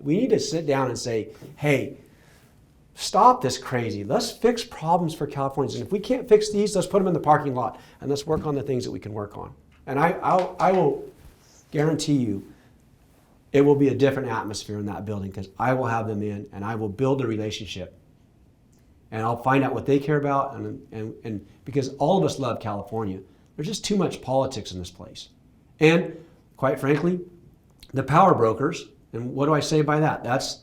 We need to sit down and say, hey, stop this crazy. Let's fix problems for Californians. And if we can't fix these, let's put them in the parking lot and let's work on the things that we can work on. And I will guarantee you it will be a different atmosphere in that building because I will have them in and I will build a relationship. And I'll find out what they care about. And because all of us love California, there's just too much politics in this place. And quite frankly, the power brokers, and what do I say by that? That's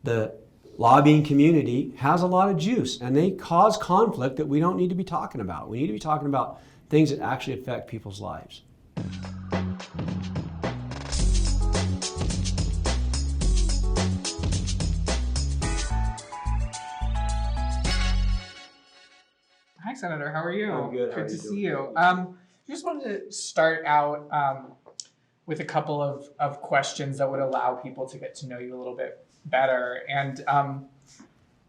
the lobbying community has a lot of juice and they cause conflict that we don't need to be talking about. We need to be talking about things that actually affect people's lives. Hi, Senator. How are you? I'm good. Good to see you. Just wanted to start out with a couple of questions that would allow people to get to know you a little bit better. And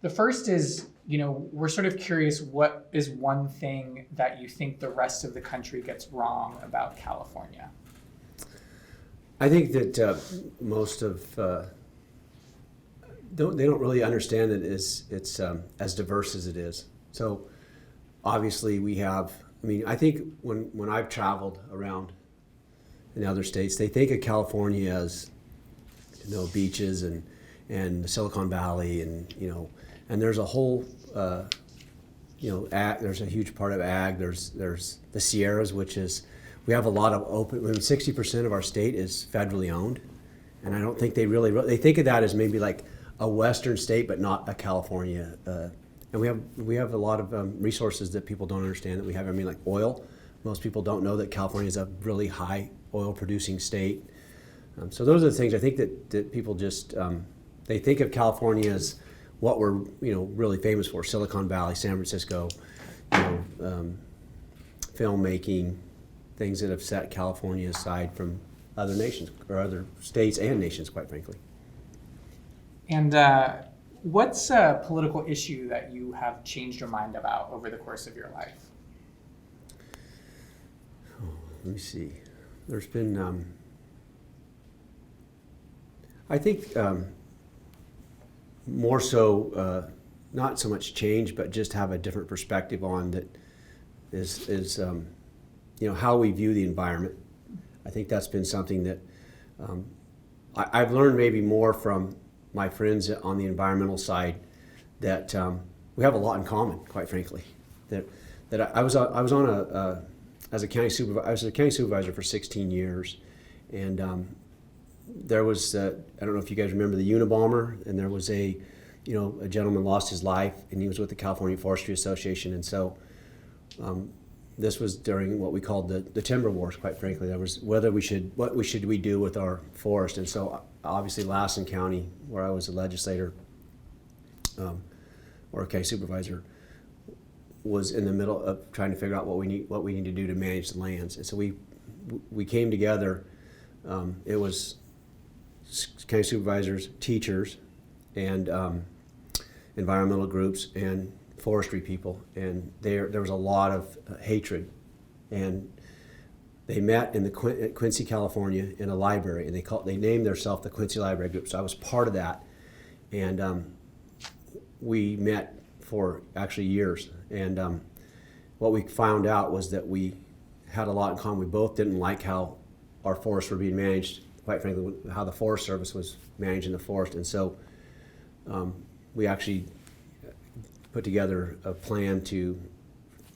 the first is, we're sort of curious, what is one thing that you think the rest of the country gets wrong about California? I think that most of they don't really understand that it's as diverse as it is. So obviously we have, I think when I've traveled around in other states, they think of California as, beaches and Silicon Valley and there's a whole, there's a huge part of ag. There's the Sierras, which is, we have a lot of open, 60% of our state is federally owned. And I don't think they think of that as maybe like a Western state, but not a California. And we have a lot of resources that people don't understand that we have. Like oil. Most people don't know that California is a really high oil producing state. So those are the things I think that people just, they think of California as what we're really famous for: Silicon Valley, San Francisco, filmmaking, things that have set California aside from other nations or other states and nations, quite frankly. And what's a political issue that you have changed your mind about over the course of your life? Let me see. There's been, I think, more so, not so much change, but just have a different perspective on that is how we view the environment. I think that's been something that I've learned maybe more from my friends on the environmental side, that we have a lot in common, quite frankly. That I was on as a county supervisor. I was a county supervisor for 16 years, and there was I don't know if you guys remember the Unabomber, and there was a gentleman lost his life, and he was with the California Forestry Association, and so this was during what we called the timber wars. Quite frankly, there was what we should do with our forest, and so obviously Lassen County, where I was a legislator or a county supervisor, was in the middle of trying to figure out what we need to do to manage the lands, and so we came together. It was county supervisors, teachers, and environmental groups and forestry people, and there was a lot of hatred, and they met in Quincy, California, in a library, and they named themselves the Quincy Library Group. So I was part of that, and we met for actually years. And what we found out was that we had a lot in common. We both didn't like how our forests were being managed, quite frankly, how the Forest Service was managing the forest, and so we actually put together a plan to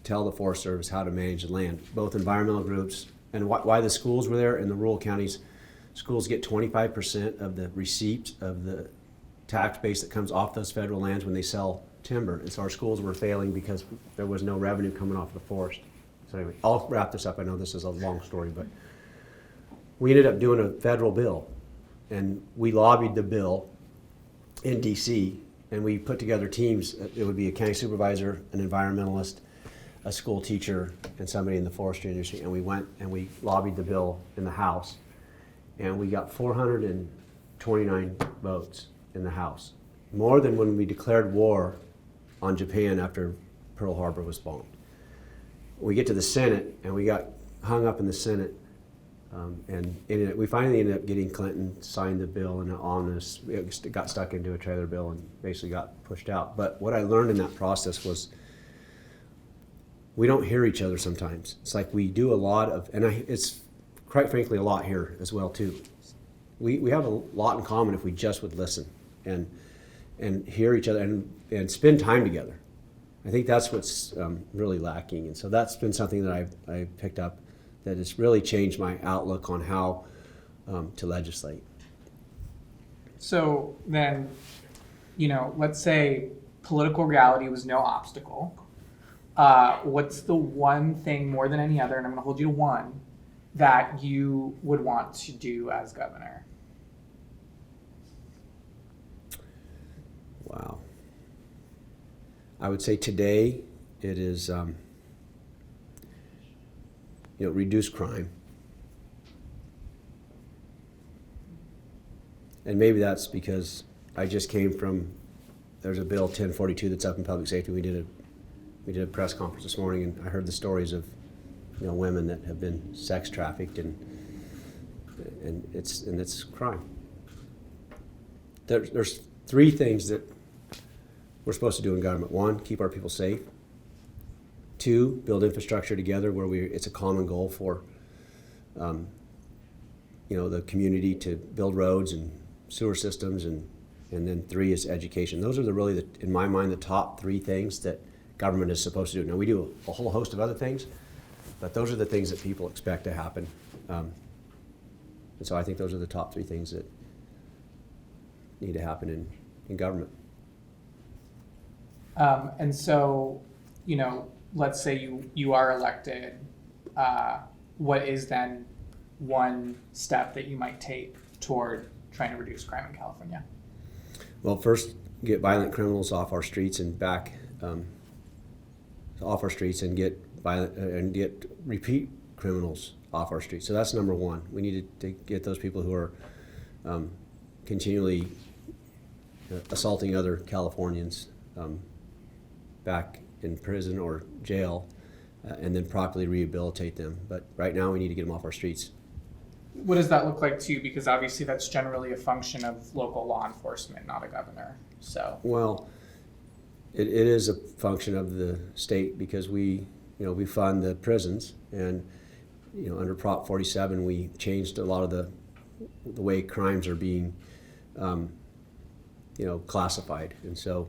tell the Forest Service how to manage the land, both environmental groups, and why the schools were there. In the rural counties, schools get 25% of the receipts of the tax base that comes off those federal lands when they sell timber. And so our schools were failing because there was no revenue coming off the forest. So anyway, I'll wrap this up. I know this is a long story, but we ended up doing a federal bill, and we lobbied the bill in DC, and we put together teams. It would be a county supervisor, an environmentalist, a school teacher, and somebody in the forestry industry, and we went and we lobbied the bill in the House, and we got 429 votes in the House, more than when we declared war on Japan after Pearl Harbor was bombed. We get to the Senate, and we got hung up in the Senate We finally ended up getting Clinton signed the bill, and it got stuck into a trailer bill and basically got pushed out. But what I learned in that process was we don't hear each other sometimes. It's like we do a lot of, it's quite frankly a lot here as well too. We have a lot in common if we just would listen and hear each other and spend time together. I think that's what's really lacking, and so that's been something that I picked up that has really changed my outlook on how to legislate. So then, let's say political reality was no obstacle. What's the one thing more than any other, and I'm going to hold you to one, that you would want to do as governor? Wow. I would say today it is, reduce crime. And maybe that's because I just came from, there's a bill 1042 that's up in public safety. We did a press conference this morning, and I heard the stories of women that have been sex trafficked, and it's crime. There's three things that we're supposed to do in government. One, keep our people safe. Two, build infrastructure together where it's a common goal for the community to build roads and sewer systems, and then three is education. Those are in my mind, the top three things that government is supposed to do. Now we do a whole host of other things, but those are the things that people expect to happen. And so I think those are the top three things that need to happen in government. And so, let's say you are elected. What is then one step that you might take toward trying to reduce crime in California? Well, first, get violent criminals off our streets and back off our streets, and get repeat criminals off our streets. So that's number one. We need to get those people who are continually assaulting other Californians back in prison or jail, and then properly rehabilitate them. But right now we need to get them off our streets. What does that look like to you? Because obviously that's generally a function of local law enforcement, not a governor. So well, it is a function of the state, because we fund the prisons, and under Prop 47 we changed a lot of the way crimes are being classified, and so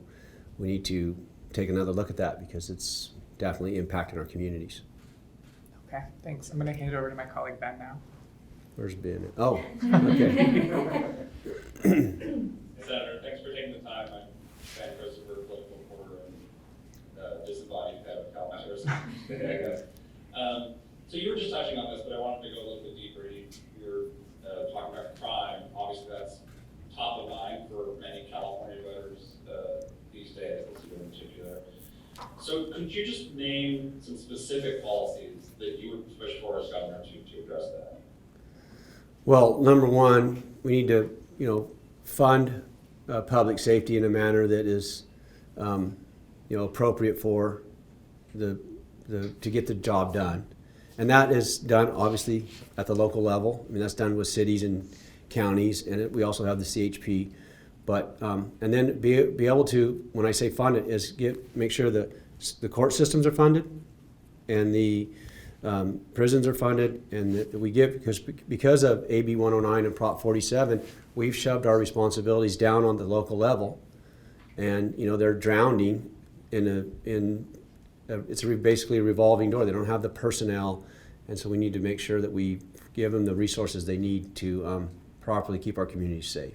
we need to take another look at that, because it's definitely impacting our communities. Okay, thanks. I'm going to hand it over to my colleague Ben now. Where's Ben? Oh, okay. Senator, thanks for taking the time. I'm Ben Christopher, political reporter and disembodied head of Cal Matters. So you were just touching on this, but I wanted to go a little bit deeper. You were talking about crime. Obviously, that's top of mind for many California voters these days, this year in particular. So could you just name some specific policies that you would push for as governor to address that? Well, number one, we need to, fund public safety in a manner that is, appropriate for to get the job done, and that is done obviously at the local level. I mean, that's done with cities and counties, and we also have the CHP. But and then be able to, when I say fund it, is make sure that the court systems are funded, and the prisons are funded, and that we give, because of AB 109 and Prop 47, we've shoved our responsibilities down on the local level, and they're drowning it's basically a revolving door. They don't have the personnel, and so we need to make sure that we give them the resources they need to properly keep our communities safe.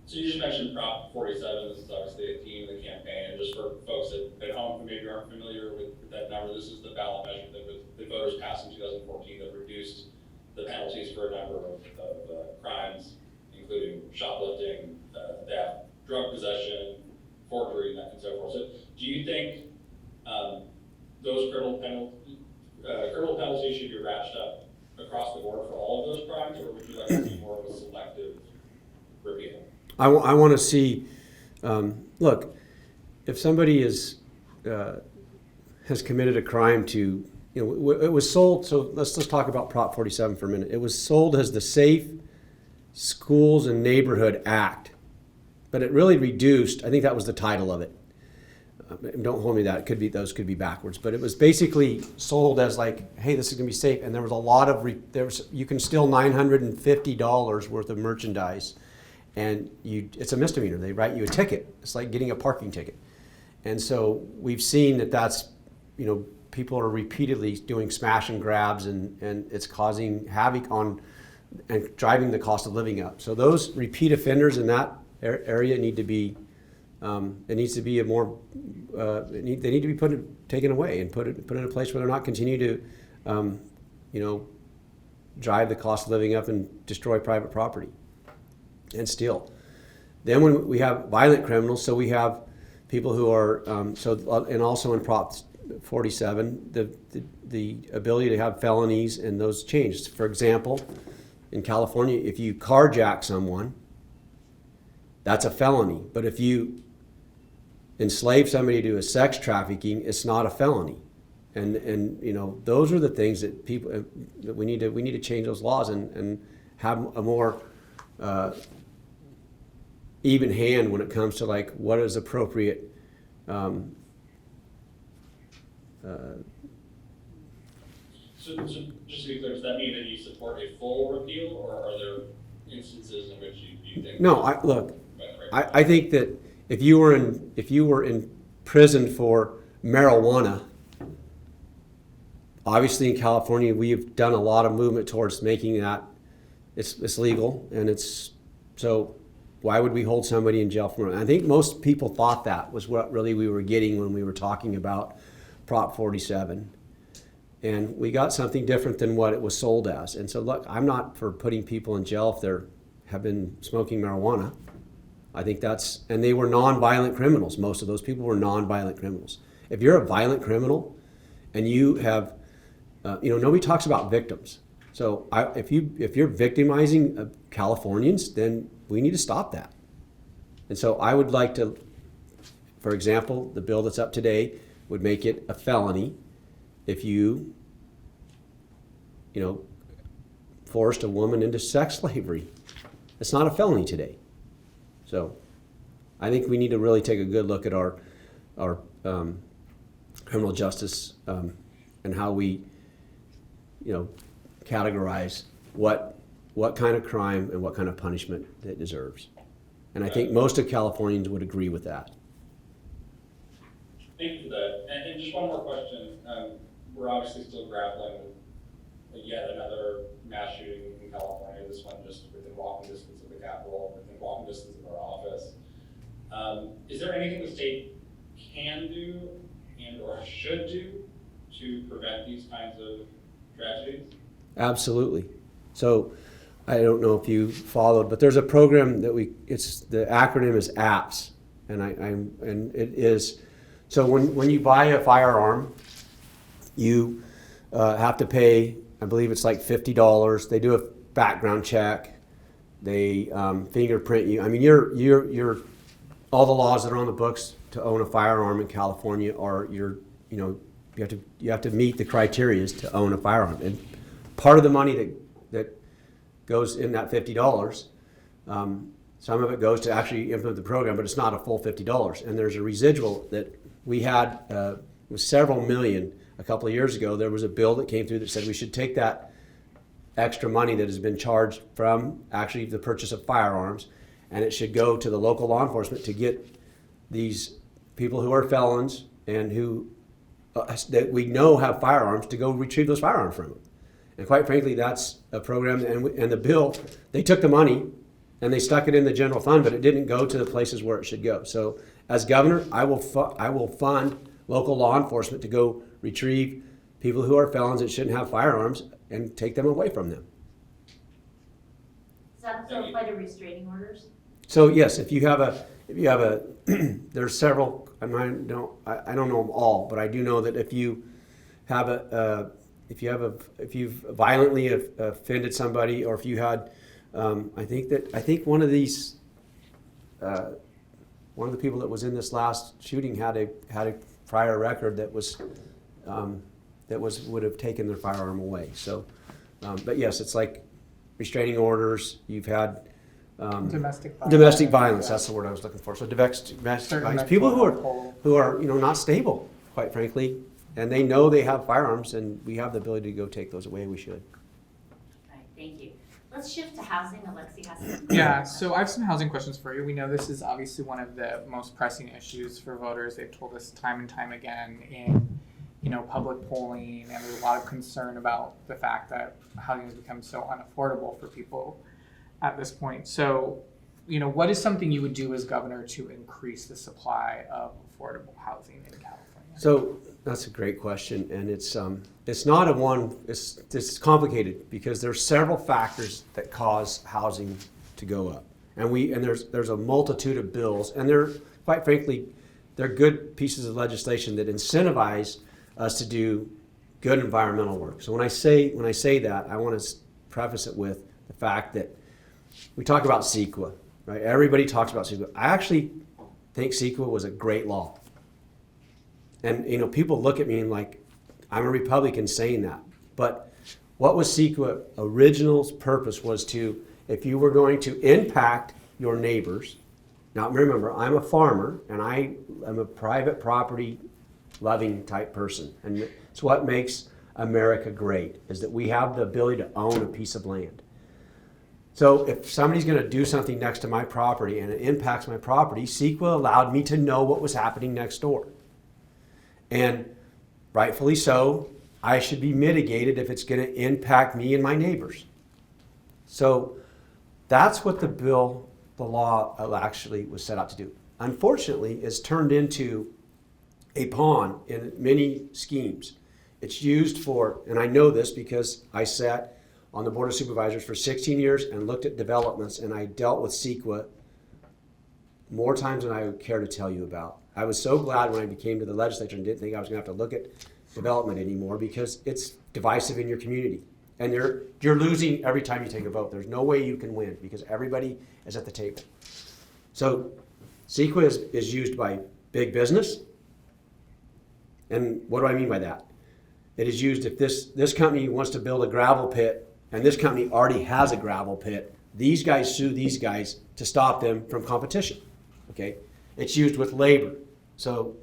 So you just mentioned Prop 47. This is obviously a theme of the campaign, and just for folks at home who maybe aren't familiar with that number, this is the ballot measure that the voters passed in 2014 that reduced the penalties for a number of crimes, including shoplifting, theft, drug possession, forgery, and so forth. So do you think those criminal penalties should be ratcheted up across the board for all of those crimes, or would you like to see more of a selective repeal? I want to see, look, if somebody has committed a crime to, you know, it was sold, so let's talk about Prop 47 for a minute. It was sold as the Safe Schools and Neighborhood Act, but it really reduced, I think that was the title of it. Don't hold me to that, those could be backwards, but it was basically sold as like, hey, this is gonna be safe, and there was a lot of, you can steal $950 worth of merchandise, and it's a misdemeanor, they write you a ticket, it's like getting a parking ticket. And so we've seen that that's, you know, people are repeatedly doing smash and grabs, and it's causing havoc on and driving the cost of living up. So those repeat offenders in that area need to be, it needs to be a more, they need to be taken away and put in a place where they're not continue to, you know, drive the cost of living up and destroy private property and steal. Then when we have violent criminals, so we have people who are, and also in Prop 47, the ability to have felonies and those changed. For example, in California, if you carjack someone, that's a felony. But if you enslave somebody to a sex trafficking, it's not a felony. And you know, those are the things that people that we need to change those laws and have a more even hand when it comes to like what is appropriate. So just to be clear, does that mean that you support a full repeal, or are there instances in which you think? No, I think that if you were in prison for marijuana, obviously in California we've done a lot of movement towards making that it's legal, and it's so. Why would we hold somebody in jail for marijuana? I think most people thought that was what really we were getting when we were talking about Prop 47. And we got something different than what it was sold as. And so look, I'm not for putting people in jail if they have been smoking marijuana. I think and they were non-violent criminals. Most of those people were non-violent criminals. If you're a violent criminal and you have, you know, nobody talks about victims. So if you're victimizing Californians, then we need to stop that. And so I would like to, for example, the bill that's up today would make it a felony if you know, forced a woman into sex slavery. It's not a felony today. So I think we need to really take a good look at our criminal justice and how we, you know, categorize what kind of crime and what kind of punishment it deserves. And I think most of Californians would agree with that. Thank you for that. And just one more question. We're obviously still grappling with yet another mass shooting in California, this one just within walking distance of the Capitol, within walking distance of our office. Is there anything the state can do and or should do to prevent these kinds of tragedies? Absolutely. So I don't know if you followed, but there's a program that the acronym is APPS, and it is, so when you buy a firearm, you have to pay, I believe it's like $50. They do a background check. They fingerprint you. I mean, you're all the laws that are on the books to own a firearm in California are you have to meet the criteria to own a firearm. And part of the money that goes in that $50, some of it goes to actually implement the program, but it's not a full $50. And there's a residual that we had with several million. A couple of years ago, there was a bill that came through that said we should take that extra money that has been charged from actually the purchase of firearms, and it should go to the local law enforcement to get these people who are felons and who that we know have firearms to go retrieve those firearms from them. And quite frankly, that's a program, and the bill, they took the money and they stuck it in the general fund, but it didn't go to the places where it should go. So as governor, I will fund local law enforcement to go retrieve people who are felons that shouldn't have firearms and take them away from them. Does that also apply to restraining orders? So yes, if you have a, there's several. I don't know them all, but I do know that if you have if you've violently offended somebody, or if you had, I think one of these, one of the people that was in this last shooting had a prior record that was that would have taken their firearm away. So, but yes, it's like restraining orders. You've had domestic violence. Yeah. That's the word I was looking for. So domestic Certain violence. People mental who are not stable, quite frankly, and they know they have firearms, and we have the ability to go take those away. We should. Right, thank you. Let's shift to housing. Alexi has some. Yeah, so I have some housing questions for you. We know this is obviously one of the most pressing issues for voters. They've told us time and time again in, public polling, and there's a lot of concern about the fact that housing has become so unaffordable for people at this point. So, what is something you would do as governor to increase the supply of affordable housing in California? So that's a great question, and it's not a one. It's complicated because there's several factors that cause housing to go up, and there's a multitude of bills, and they're quite frankly, they're good pieces of legislation that incentivize us to do good environmental work. So when I say that, I want to preface it with the fact that we talk about CEQA, right? Everybody talks about CEQA. I actually think CEQA was a great law. And people look at me and like, I'm a Republican saying that. But what was CEQA original purpose was to, if you were going to impact your neighbors, now remember, I'm a farmer and I am a private property loving type person. And it's what makes America great, is that we have the ability to own a piece of land. So if somebody's going to do something next to my property and it impacts my property, CEQA allowed me to know what was happening next door. And rightfully so, I should be mitigated if it's going to impact me and my neighbors. So that's what the law actually was set out to do. Unfortunately, it's turned into a pawn in many schemes. It's used for, and I know this because I sat on the Board of Supervisors for 16 years and looked at developments, and I dealt with CEQA more times than I would care to tell you about. I was so glad when I became to the legislature and didn't think I was going to have to look at development anymore because it's divisive in your community. And you're losing every time you take a vote. There's no way you can win because everybody is at the table. So CEQA is used by big business. And what do I mean by that? It is used if this company wants to build a gravel pit and this company already has a gravel pit, these guys sue these guys to stop them from competition. Okay? It's used with labor. So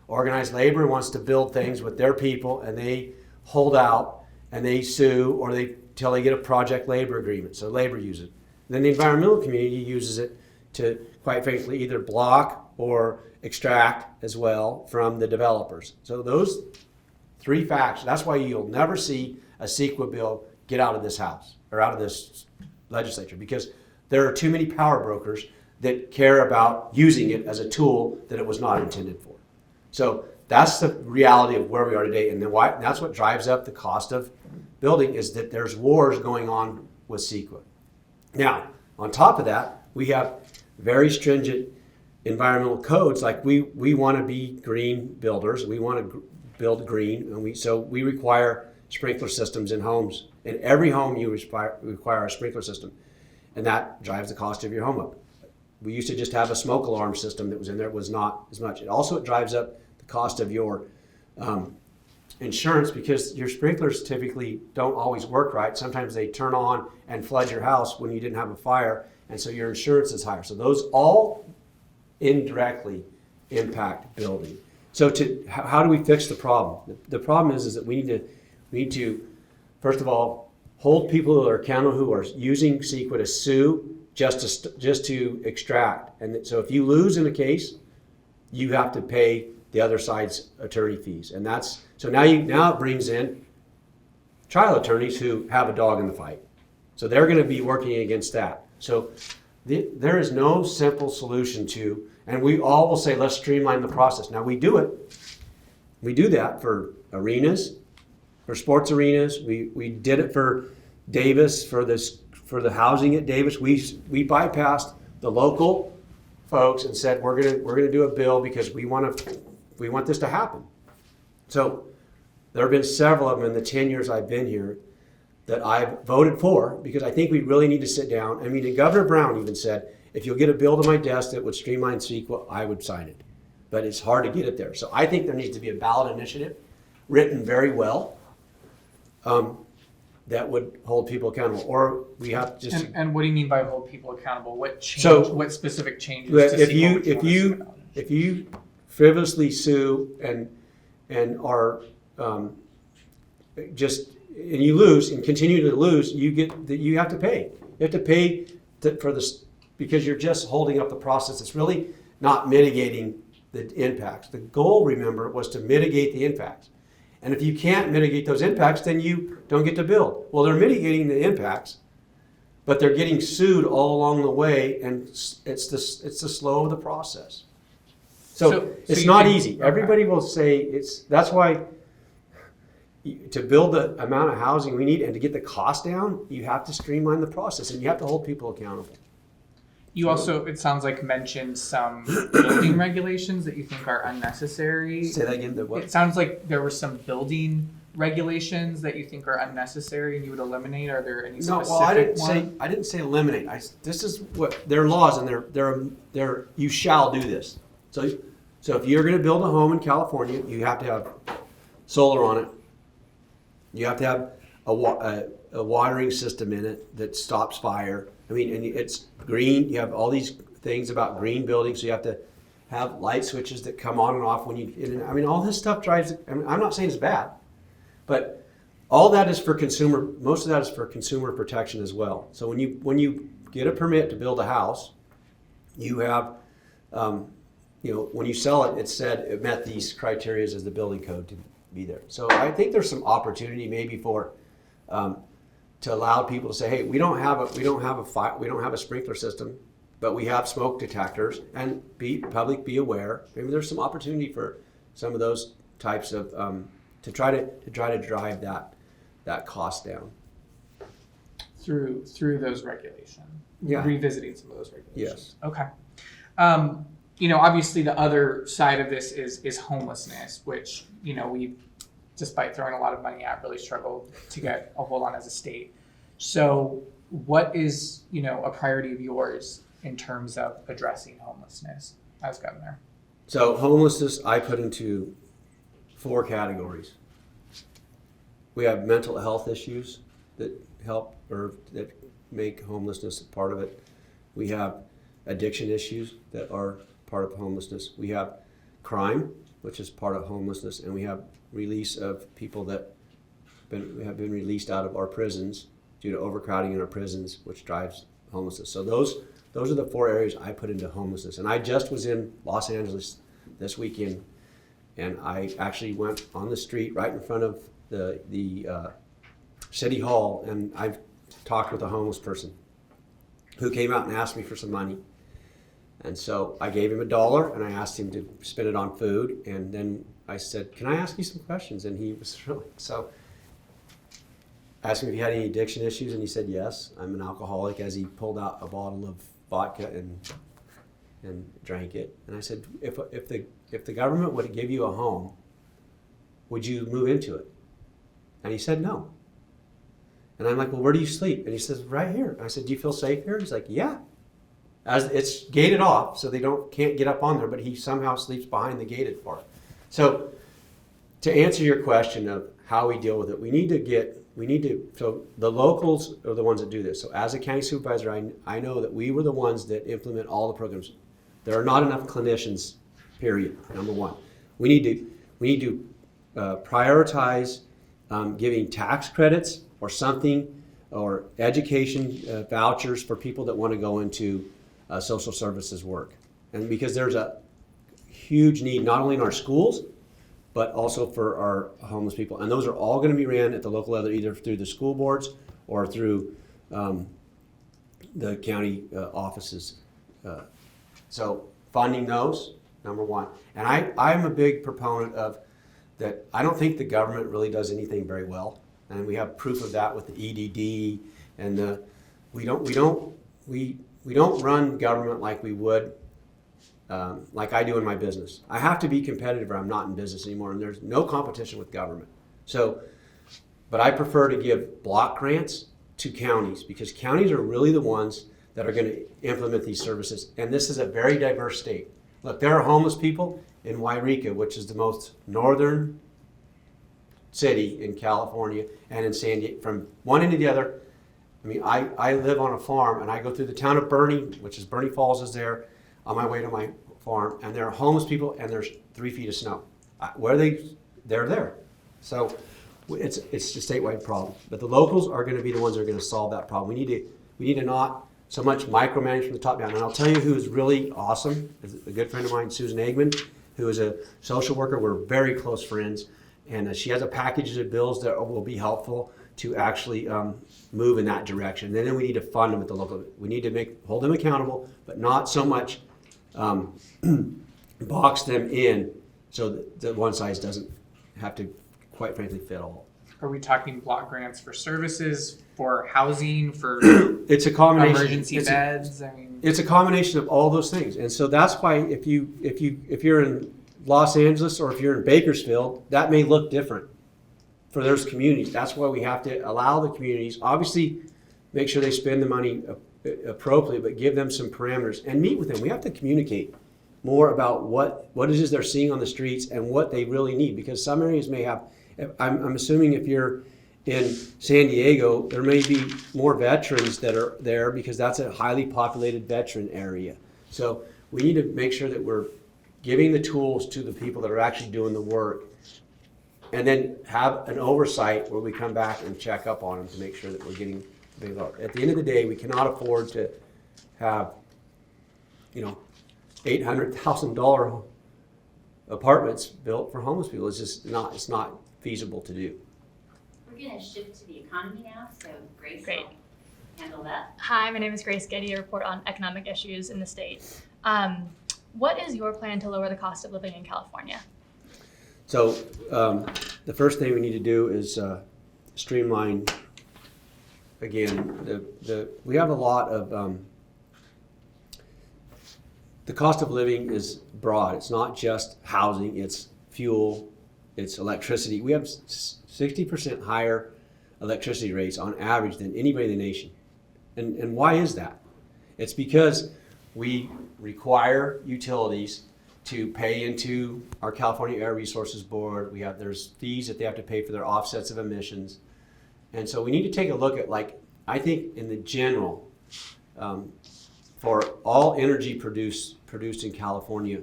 organized labor wants to build things with their people and they hold out and they sue or till they get a project labor agreement. So labor uses it. Then the environmental community uses it to, quite frankly, either block or extract as well from the developers. So those three facts, that's why you'll never see a CEQA bill get out of this house or out of this legislature, because there are too many power brokers that care about using it as a tool that it was not intended for. So that's the reality of where we are today, and that's what drives up the cost of building, is that there's wars going on with CEQA. Now, on top of that, we have very stringent environmental codes. Like we want to be green builders. We want to build green, and so we require sprinkler systems in homes. In every home, you require a sprinkler system, and that drives the cost of your home up. We used to just have a smoke alarm system that was in there. It was not as much. It drives up the cost of your insurance, because your sprinklers typically don't always work right. Sometimes they turn on and flood your house when you didn't have a fire, and so your insurance is higher. So those all indirectly impact building. So how do we fix the problem? The problem is that we need to first of all hold people who are accountable, who are using CEQA to sue just to extract. And so if you lose in a case, you have to pay the other side's attorney fees. And that's, so now it brings in trial attorneys who have a dog in the fight. So they're going to be working against that. So there is no simple solution to, and we all will say, let's streamline the process. Now we do it. We do that for arenas, for sports arenas. We did it for Davis, for the housing at Davis. We bypassed the local folks and said we're gonna do a bill because we want this to happen. So there have been several of them in the 10 years I've been here that I've voted for, because I think we really need to sit down. I mean, and Governor Brown even said, if you'll get a bill to my desk that would streamline CEQA, I would sign it. But it's hard to get it there. So I think there needs to be a ballot initiative written very well that would hold people accountable, or we have to just. And what do you mean by hold people accountable? What change? So, what specific changes? But to if CEQA you would if want to see you about it? if you frivolously sue and are just and you lose and continue to lose, you have to pay. You have to pay for this because you're just holding up the process. It's really not mitigating the impacts. The goal, remember, was to mitigate the impacts. And if you can't mitigate those impacts, then you don't get to build. Well, they're mitigating the impacts, but they're getting sued all along the way, and it's the slow of the process. So it's you not think- easy. okay. Everybody will say that's why to build the amount of housing we need and to get the cost down, you have to streamline the process and you have to hold people accountable. You also, it sounds like, mentioned some building regulations that you think are unnecessary. Say that again. It sounds like there were some building regulations that you think are unnecessary and you would eliminate. Are there any No, specific well, ones? I didn't say eliminate. This is what their laws and they're you shall do this. So if you're going to build a home in California, you have to have solar on it. You have to have a watering system in it that stops fire. I mean, and it's green. You have all these things about green buildings. So you have to have light switches that come on and off when you. I mean, all this stuff drives. I mean, I'm not saying it's bad, but all that is for consumer. Most of that is for consumer protection as well. So when you get a permit to build a house, you have, when you sell it, it said it met these criteria as the building code to be there. So I think there's some opportunity maybe for. To allow people to say, hey, we don't have a sprinkler system, but we have smoke detectors, and be aware. Maybe there's some opportunity for some of those types of to try to drive that cost down. through those regulations. Yeah. Revisiting some of those regulations. Yes. Okay. Obviously the other side of this is homelessness, which, we, despite throwing a lot of money at, really struggled to get a hold on as a state. So what is, a priority of yours in terms of addressing homelessness as governor? So homelessness, I put into 4 categories. We have mental health issues that help or that make homelessness a part of it. We have addiction issues that are part of homelessness. We have crime, which is part of homelessness, and we have release of people that have been released out of our prisons due to overcrowding in our prisons, which drives homelessness. So those are the 4 areas I put into homelessness. And I just was in Los Angeles this weekend, and I actually went on the street right in front of the city hall, and I talked with a homeless person who came out and asked me for some money. And so I gave him $1 and I asked him to spend it on food. And then I said, can I ask you some questions? And he was really, so I asked him if he had any addiction issues, and he said, yes, I'm an alcoholic, as he pulled out a bottle of vodka and drank it. And I said, if the government would give you a home, would you move into it? And he said, no. And I'm like, well, where do you sleep? And he says, right here. And I said, do you feel safe here? He's like, yeah. As it's gated off, so they can't get up on there, but he somehow sleeps behind the gated part. So to answer your question of how we deal with it, so the locals are the ones that do this. So as a county supervisor, I know that we were the ones that implement all the programs. There are not enough clinicians, period, number one. We need to prioritize giving tax credits or something, or education vouchers for people that want to go into social services work. And because there's a huge need, not only in our schools, but also for our homeless people. And those are all going to be ran at the local level, either through the school boards or through the county offices. So funding those, number one. And I'm a big proponent of that. I don't think the government really does anything very well. And we have proof of that with the EDD, and we don't run government like we would, like I do in my business. I have to be competitive or I'm not in business anymore, and there's no competition with government. So, but I prefer to give block grants to counties, because counties are really the ones that are going to implement these services. And this is a very diverse state. Look, there are homeless people in Wairika, which is the most northern city in California and in San Diego, from one end to the other. I mean, I live on a farm and I go through the town of Bernie, which is Bernie Falls is there, on my way to my farm, and there are homeless people and there's 3 feet of snow. Where are they? They're there. So it's a statewide problem. But the locals are going to be the ones that are going to solve that problem. We need to not so much micromanage from the top down. And I'll tell you who is really awesome, is a good friend of mine, Susan Eggman, who is a social worker. We're very close friends. And she has a package of bills that will be helpful to actually move in that direction. And then we need to fund them at the local. We need to hold them accountable, but not so much box them in so that one size doesn't have to, quite frankly, fit all. Are we talking block grants for services, for housing, for It's a combination. emergency beds? I mean, It's a combination of all those things. And so that's why if you're in Los Angeles or if you're in Bakersfield, that may look different for those communities. That's why we have to allow the communities, obviously make sure they spend the money appropriately, but give them some parameters and meet with them. We have to communicate more about what it is they're seeing on the streets and what they really need, because some areas may have, I'm assuming if you're in San Diego, there may be more veterans that are there because that's a highly populated veteran area. So we need to make sure that we're giving the tools to the people that are actually doing the work, and then have an oversight where we come back and check up on them to make sure that we're getting the big load. At the end of the day, we cannot afford to have, $800,000 apartments built for homeless people. It's just not, it's not feasible to do. We're gonna shift to the economy now, so Grace Great. will handle that. Hi, my name is Grace Getty. I report on economic issues in the state. What is your plan to lower the cost of living in California? So the first thing we need to do is streamline, again, we have a lot of, the cost of living is broad. It's not just housing, it's fuel, it's electricity. We have 60% higher electricity rates on average than anybody in the nation. And why is that? It's because we require utilities to pay into our California Air Resources Board. There's fees that they have to pay for their offsets of emissions. And so we need to take a look at, I think in the general, for all energy produced in California,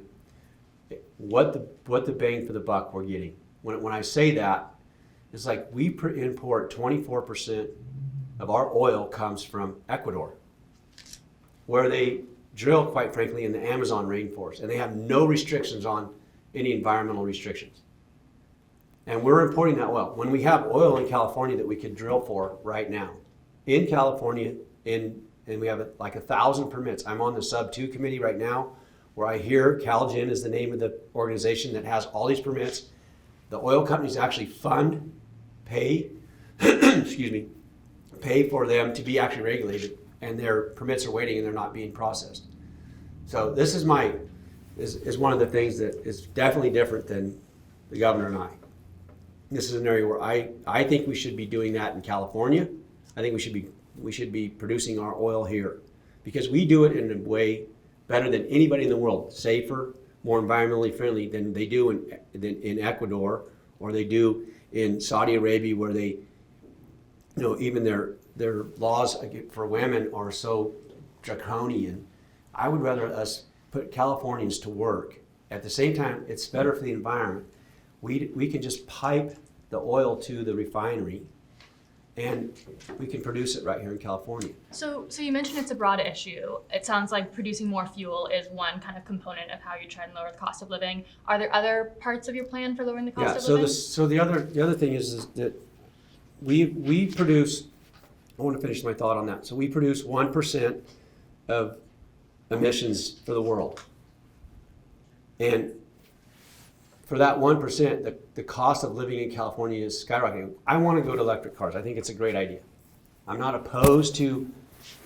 what the bang for the buck we're getting. When I say that, it's like we import 24% of our oil comes from Ecuador, where they drill, quite frankly, in the Amazon rainforest, and they have no restrictions on any environmental restrictions. And we're importing that oil. When we have oil in California that we could drill for right now, in California, and we have 1,000 permits. I'm on the Sub 2 committee right now, where I hear CalGen is the name of the organization that has all these permits. The oil companies actually pay for them to be actually regulated, and their permits are waiting and they're not being processed. So this is one of the things that is definitely different than the governor and I. This is an area where I think we should be doing that in California. I think we should be producing our oil here, because we do it in a way better than anybody in the world, safer, more environmentally friendly than they do in Ecuador, or they do in Saudi Arabia, where they, even their laws for women are so draconian. I would rather us put Californians to work. At the same time, it's better for the environment. We can just pipe the oil to the refinery, and we can produce it right here in California. So you mentioned it's a broad issue. It sounds like producing more fuel is one kind of component of how you try and lower the cost of living. Are there other parts of your plan for lowering the cost of living? So the other thing is that we produce. I want to finish my thought on that. So we produce 1% of emissions for the world, and for that 1%, the cost of living in California is skyrocketing. I want to go to electric cars. I think it's a great idea. I'm not opposed to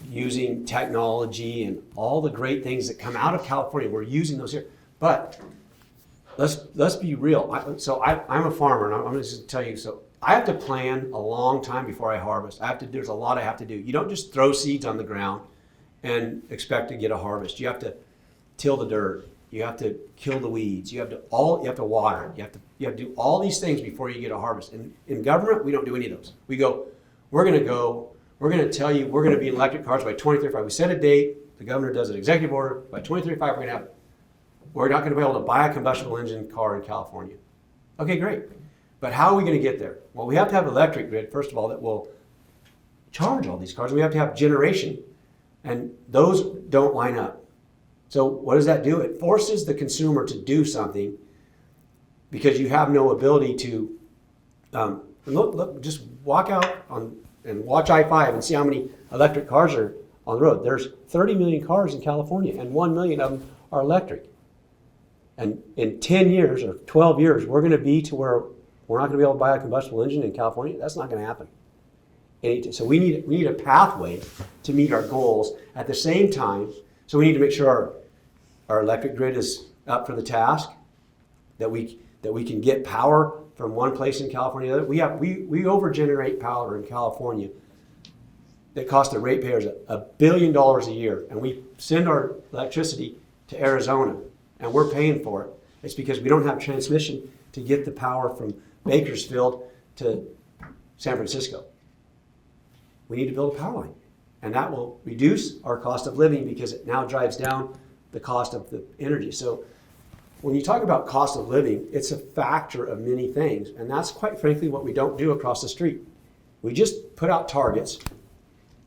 using technology and all the great things that come out of California. We're using those here. But let's be real. I'm a farmer, and I'm going to tell you, so I have to plan a long time before I harvest. There's a lot I have to do. You don't just throw seeds on the ground and expect to get a harvest. You have to till the dirt. You have to kill the weeds. You have to water it. You have to do all these things before you get a harvest. And in government, we don't do any of those. We're going to tell you we're going to be in electric cars by 2035. We set a date. The governor does an executive order. By 2035, we're not going to be able to buy a combustible engine car in California. Okay, great. But how are we going to get there? Well, we have to have an electric grid, first of all, that will charge all these cars. We have to have generation, and those don't line up. So what does that do? It forces the consumer to do something because you have no ability to look, just walk out and watch I-5 and see how many electric cars are on the road. There's 30 million cars in California, and 1 million of them are electric. And in 10 years or 12 years, we're going to be to where we're not going to be able to buy a combustible engine in California. That's not going to happen. So we need a pathway to meet our goals at the same time. So we need to make sure our electric grid is up for the task, that we can get power from one place in California to the other. We overgenerate power in California that costs the ratepayers $1 billion a year, and we send our electricity to Arizona, and we're paying for it. It's because we don't have transmission to get the power from Bakersfield to San Francisco. We need to build a power line, and that will reduce our cost of living because it now drives down the cost of the energy. So when you talk about cost of living, it's a factor of many things, and that's quite frankly what we don't do across the street. We just put out targets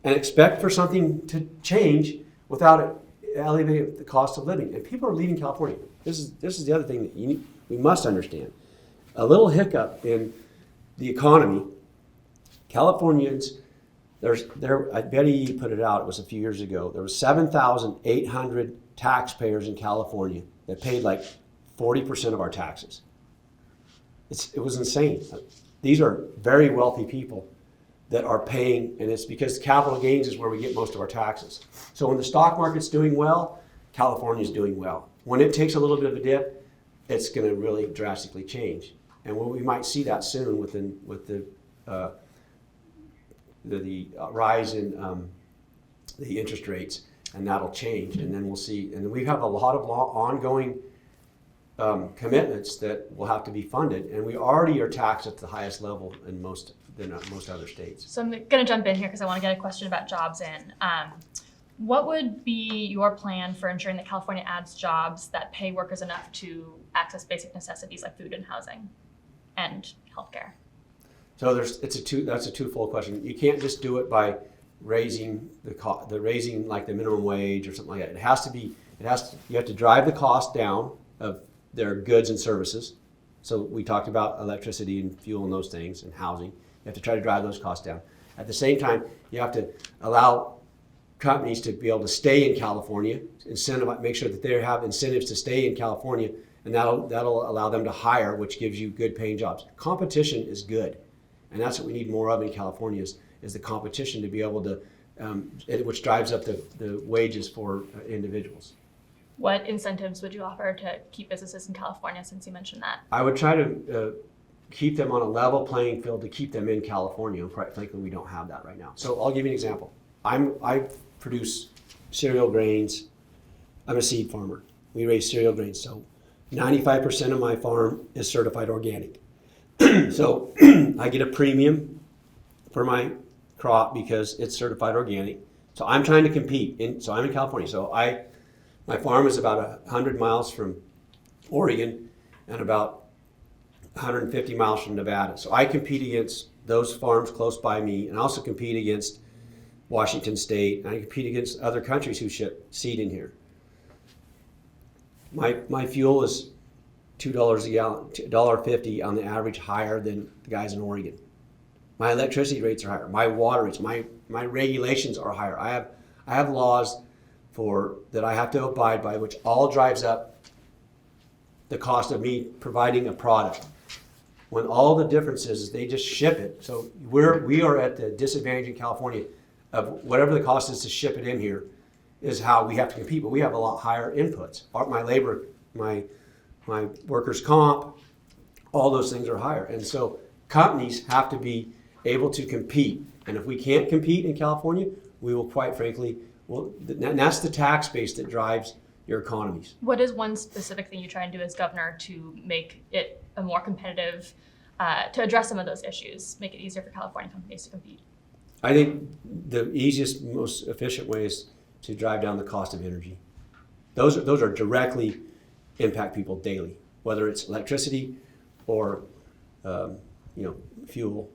and expect for something to change without it elevating the cost of living. And people are leaving California. This is the other thing that we must understand. A little hiccup in the economy. Californians, Betty put it out, it was a few years ago, there was 7,800 taxpayers in California that paid like 40% of our taxes. It was insane. These are very wealthy people that are paying, and it's because capital gains is where we get most of our taxes. So when the stock market's doing well, California's doing well. When it takes a little bit of a dip, it's going to really drastically change. And we might see that soon with the rise in the interest rates, and that'll change. And then we'll see. And we have a lot of ongoing commitments that will have to be funded, and we already are taxed at the highest level in most other states. So I'm going to jump in here because I want to get a question about jobs in. What would be your plan for ensuring that California adds jobs that pay workers enough to access basic necessities like food and housing and healthcare? So that's a twofold question. You can't just do it by raising raising like the minimum wage or something like that. You have to drive the cost down of their goods and services. So we talked about electricity and fuel and those things and housing. You have to try to drive those costs down. At the same time, you have to allow companies to be able to stay in California, make sure that they have incentives to stay in California, and that'll allow them to hire, which gives you good paying jobs. Competition is good, and that's what we need more of in California is the competition to be able to, which drives up the wages for individuals. What incentives would you offer to keep businesses in California, since you mentioned that? I would try to keep them on a level playing field to keep them in California. And quite frankly, we don't have that right now. So I'll give you an example. I produce cereal grains. I'm a seed farmer. We raise cereal grains. So 95% of my farm is certified organic. So I get a premium for my crop because it's certified organic. So I'm trying to compete. So I'm in California. So my farm is about 100 miles from Oregon and about 150 miles from Nevada. So I compete against those farms close by me, and I also compete against Washington State, and I compete against other countries who ship seed in here. My fuel is $2 a gallon, $1.50 on the average higher than the guys in Oregon. My electricity rates are higher. My water rates, my regulations are higher. I have laws that I have to abide by, which all drives up the cost of me providing a product. When all the difference is they just ship it. So we are at the disadvantage in California of whatever the cost is to ship it in here is how we have to compete, but we have a lot higher inputs. My labor, my workers' comp, all those things are higher. And so companies have to be able to compete. And if we can't compete in California, we will quite frankly, and that's the tax base that drives your economies. What is one specific thing you try and do as governor to make it a more competitive, to address some of those issues, make it easier for California companies to compete? I think the easiest, most efficient way is to drive down the cost of energy. Those are directly impact people daily, whether it's electricity or fuel.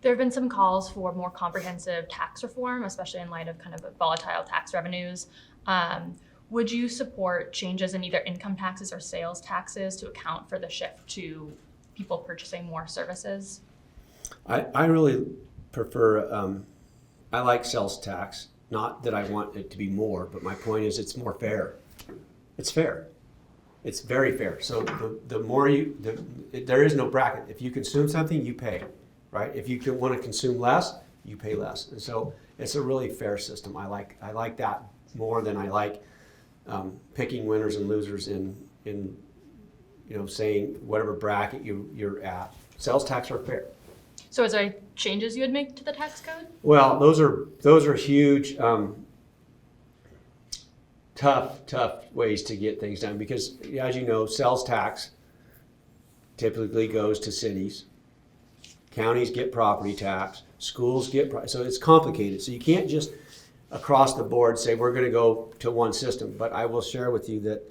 There have been some calls for more comprehensive tax reform, especially in light of kind of volatile tax revenues. Would you support changes in either income taxes or sales taxes to account for the shift to people purchasing more services? I really prefer, I like sales tax, not that I want it to be more, but my point is it's more fair. It's fair. It's very fair. So the more there is no bracket. If you consume something, you pay, right? If you want to consume less, you pay less. And so it's a really fair system. I like that more than I like picking winners and losers in saying whatever bracket you're at. Sales tax are fair. So is there any changes you would make to the tax code? Well, those are huge, tough ways to get things done because, as you know, sales tax typically goes to cities. Counties get property tax. Schools get so it's complicated. So you can't just across the board say we're going to go to one system. But I will share with you that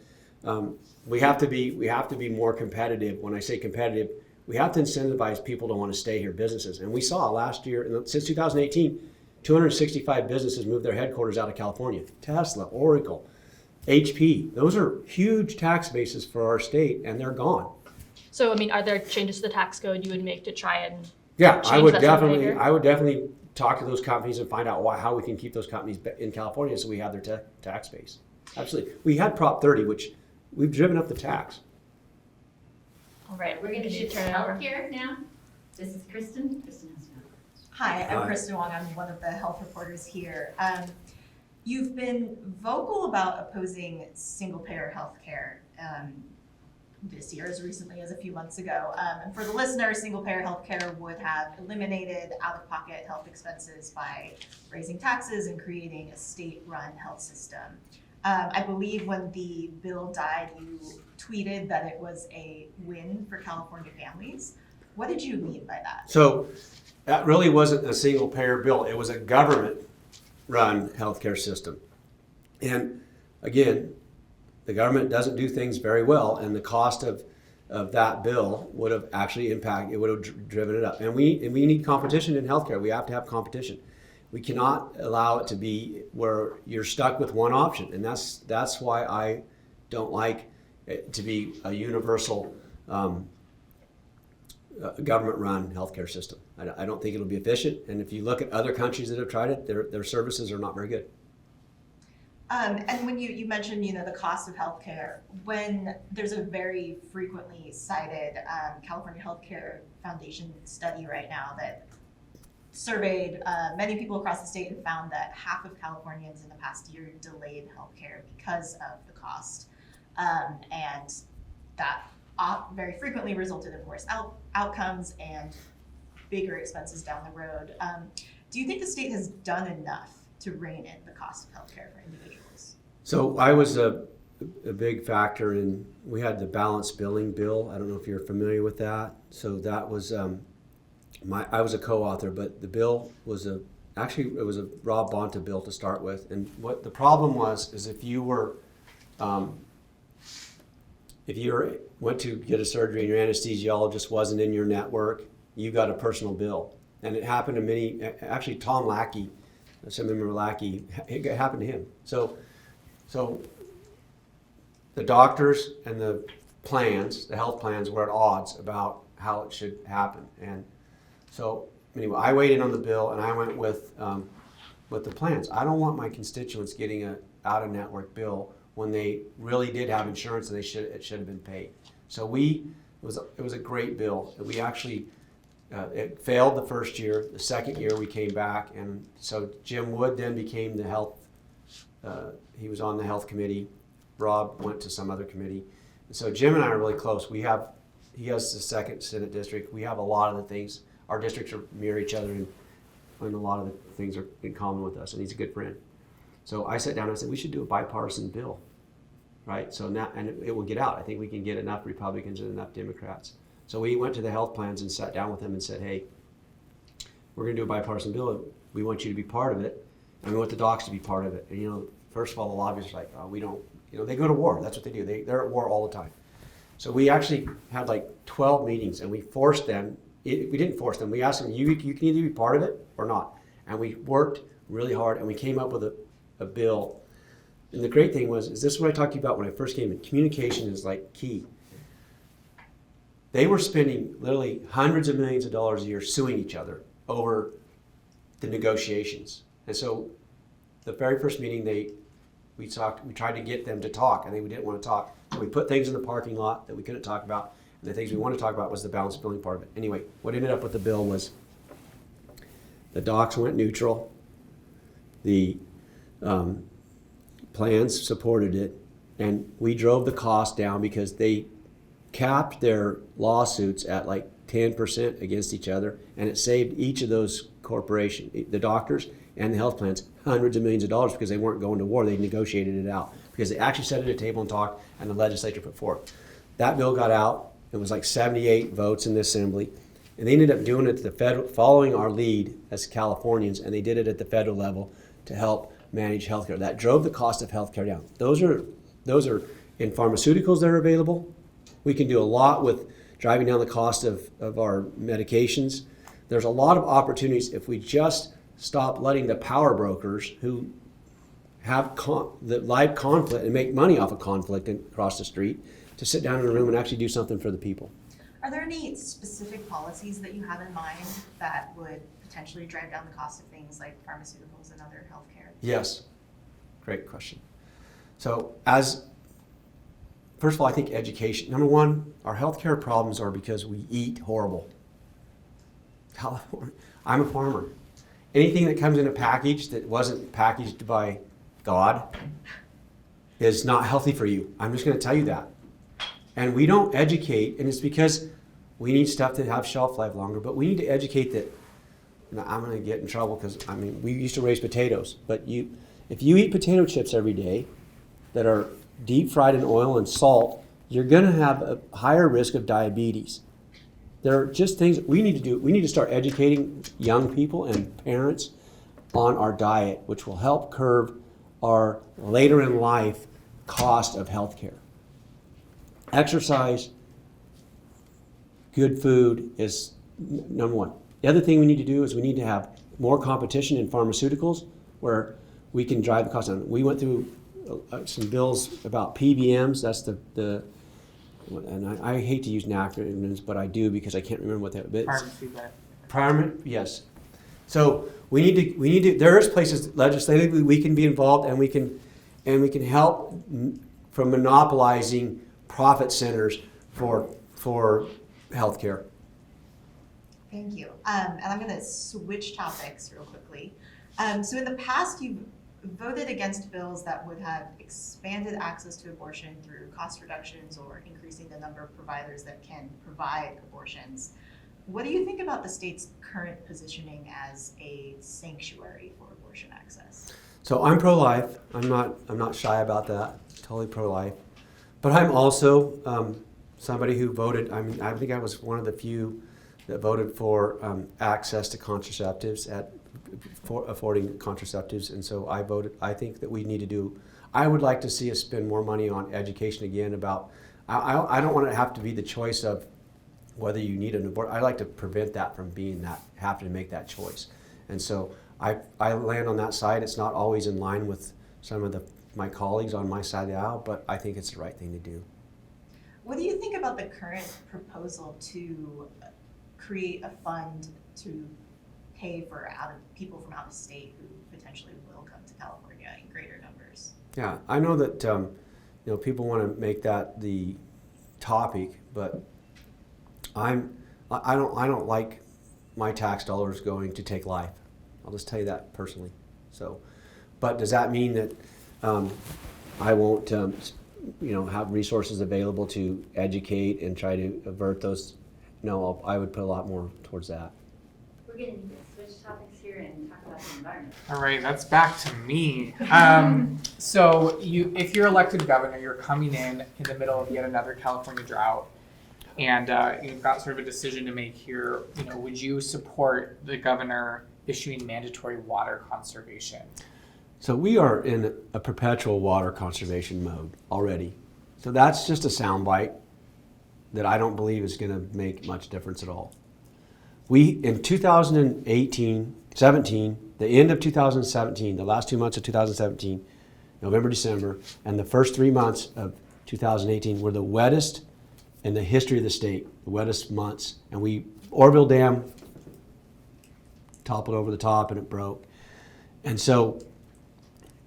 we have to be more competitive. When I say competitive, we have to incentivize people to want to stay here, businesses. And we saw last year, since 2018, 265 businesses moved their headquarters out of California. Tesla, Oracle, HP, those are huge tax bases for our state, and they're gone. So, are there changes to the tax code you would make to try and Yeah, I change would that sort of definitely behavior? talk to those companies and find out how we can keep those companies in California so we have their tax base. Absolutely. We had Prop 30, which we've driven up the tax. All right, We're gonna you shift to turn it over. healthcare now. This is Kristen. Kristen has no. Hi, I'm Hi. Kristen Wong. I'm one of the health reporters here. You've been vocal about opposing single-payer healthcare this year, as recently as a few months ago. And for the listener, single-payer healthcare would have eliminated out-of-pocket health expenses by raising taxes and creating a state-run health system. I believe when the bill died, you tweeted that it was a win for California families. What did you mean by that? So that really wasn't a single payer bill. It was a government-run healthcare system. And again, the government doesn't do things very well, and the cost of that bill would have actually driven it up. And we need competition in healthcare. We have to have competition. We cannot allow it to be where you're stuck with one option, and that's why I don't like it to be a universal government-run healthcare system. I don't think it'll be efficient, and if you look at other countries that have tried it, their services are not very good. And when you mentioned, the cost of healthcare, when there's a very frequently cited California Healthcare Foundation study right now that surveyed many people across the state and found that half of Californians in the past year delayed healthcare because of the cost. And that very frequently resulted in worse outcomes and bigger expenses down the road. Do you think the state has done enough to rein in the cost of healthcare for individuals? So I was a big factor in, we had the balanced billing bill. I don't know if you're familiar with that. So that was, I was a co-author, but the bill was it was a Rob Bonta bill to start with. And what the problem was is if you went to get a surgery and your anesthesiologist wasn't in your network, you got a personal bill. And it happened to many, actually Tom Lackey, some remember Lackey, it happened to him. So the doctors and the health plans were at odds about how it should happen. And so anyway, I weighed in on the bill and I went with the plans. I don't want my constituents getting an out-of-network bill when they really did have insurance and it should have been paid. So it was a great bill. We actually, it failed the first year. The second year we came back, and so Jim Wood then became the health, he was on the health committee. Rob went to some other committee. And so Jim and I are really close. He has the second Senate district. We have a lot of the things, our districts mirror each other, and a lot of the things are in common with us, and he's a good friend. So I sat down and I said, we should do a bipartisan bill, right? So now, and it will get out. I think we can get enough Republicans and enough Democrats. So we went to the health plans and sat down with them and said, hey, we're gonna do a bipartisan bill. We want you to be part of it, and we want the docs to be part of it. And, you know, first of all, the lobbyists are like, oh, we don't, you know, they go to war. That's what they do. They're at war all the time. So we actually had like 12 meetings, and we forced them. We didn't force them. We asked them, you can either be part of it or not. And we worked really hard, and we came up with a bill. And the great thing was, is this is what I talked to you about when I first came in. Communication is like key. They were spending literally hundreds of millions of dollars a year suing each other over the negotiations. And so the very first meeting we tried to get them to talk, and they didn't want to talk. So we put things in the parking lot that we couldn't talk about, and the things we wanted to talk about was the balanced billing part of it. Anyway, what ended up with the bill was the docs went neutral, the plans supported it, and we drove the cost down because they capped their lawsuits at like 10% against each other, and it saved each of those corporations, the doctors and the health plans, hundreds of millions of dollars because they weren't going to war. They negotiated it out because they actually sat at a table and talked, and the legislature put forth. That bill got out. It was like 78 votes in the assembly, and they ended up doing it at the federal, following our lead as Californians, and they did it at the federal level to help manage healthcare. That drove the cost of healthcare down. Those are in pharmaceuticals that are available. We can do a lot with driving down the cost of our medications. There's a lot of opportunities if we just stop letting the power brokers who have the live conflict and make money off of conflict across the street to sit down in a room and actually do something for the people. Are there any specific policies that you have in mind that would potentially drive down the cost of things like pharmaceuticals and other healthcare? Yes, great question. So first of all, I think education. Number one, our healthcare problems are because we eat horrible. California, I'm a farmer. Anything that comes in a package that wasn't packaged by God is not healthy for you. I'm just going to tell you that. And we don't educate, and it's because we need stuff to have shelf life longer, but we need to educate that. Now, I'm going to get in trouble because, I mean, we used to raise potatoes, but if you eat potato chips every day that are deep fried in oil and salt, you're going to have a higher risk of diabetes. There are just things we need to do. We need to start educating young people and parents on our diet, which will help curb our later in life cost of healthcare. Exercise, good food is number one. The other thing we need to do is we need to have more competition in pharmaceuticals where we can drive the cost down. We went through some bills about PBMs. That's and I hate to use acronyms, but I do because I can't remember what that is. Pharmacy that. Yes. So we need to. There is places legislatively we can be involved, and we can help from monopolizing profit centers for healthcare. Thank you. And I'm going to switch topics real quickly. So in the past, you've voted against bills that would have expanded access to abortion through cost reductions or increasing the number of providers that can provide abortions. What do you think about the state's current positioning as a sanctuary for abortion access? So I'm pro-life. I'm not shy about that. Totally pro-life. But I'm also somebody who voted. I think I was one of the few that voted for access to contraceptives for affording contraceptives, and so I voted. I think that we need to do. I would like to see us spend more money on education again about. I don't want to have to be the choice of whether you need an abortion. I like to prevent that from being that having to make that choice, and so I land on that side. It's not always in line with some of my colleagues on my side of the aisle, but I think it's the right thing to do. What do you think about the current proposal to create a fund to pay for people from out of state who potentially will come to California in greater numbers? Yeah, I know that people want to make that the topic, but I don't like my tax dollars going to take life. I'll just tell you that personally. So, but does that mean that I won't have resources available to educate and try to avert those? No, I would put a lot more towards that. We're going to switch topics here and talk about the environment. All right, that's back to me. So if you're elected governor, you're coming in the middle of yet another California drought, and you've got sort of a decision to make here. Would you support the governor issuing mandatory water conservation? So we are in a perpetual water conservation mode already. So that's just a soundbite that I don't believe is going to make much difference at all. We, in 17, the end of 2017, the last 2 months of 2017, November, December, and the first 3 months of 2018 were the wettest in the history of the state, the wettest months. And Oroville Dam toppled over the top and it broke. And so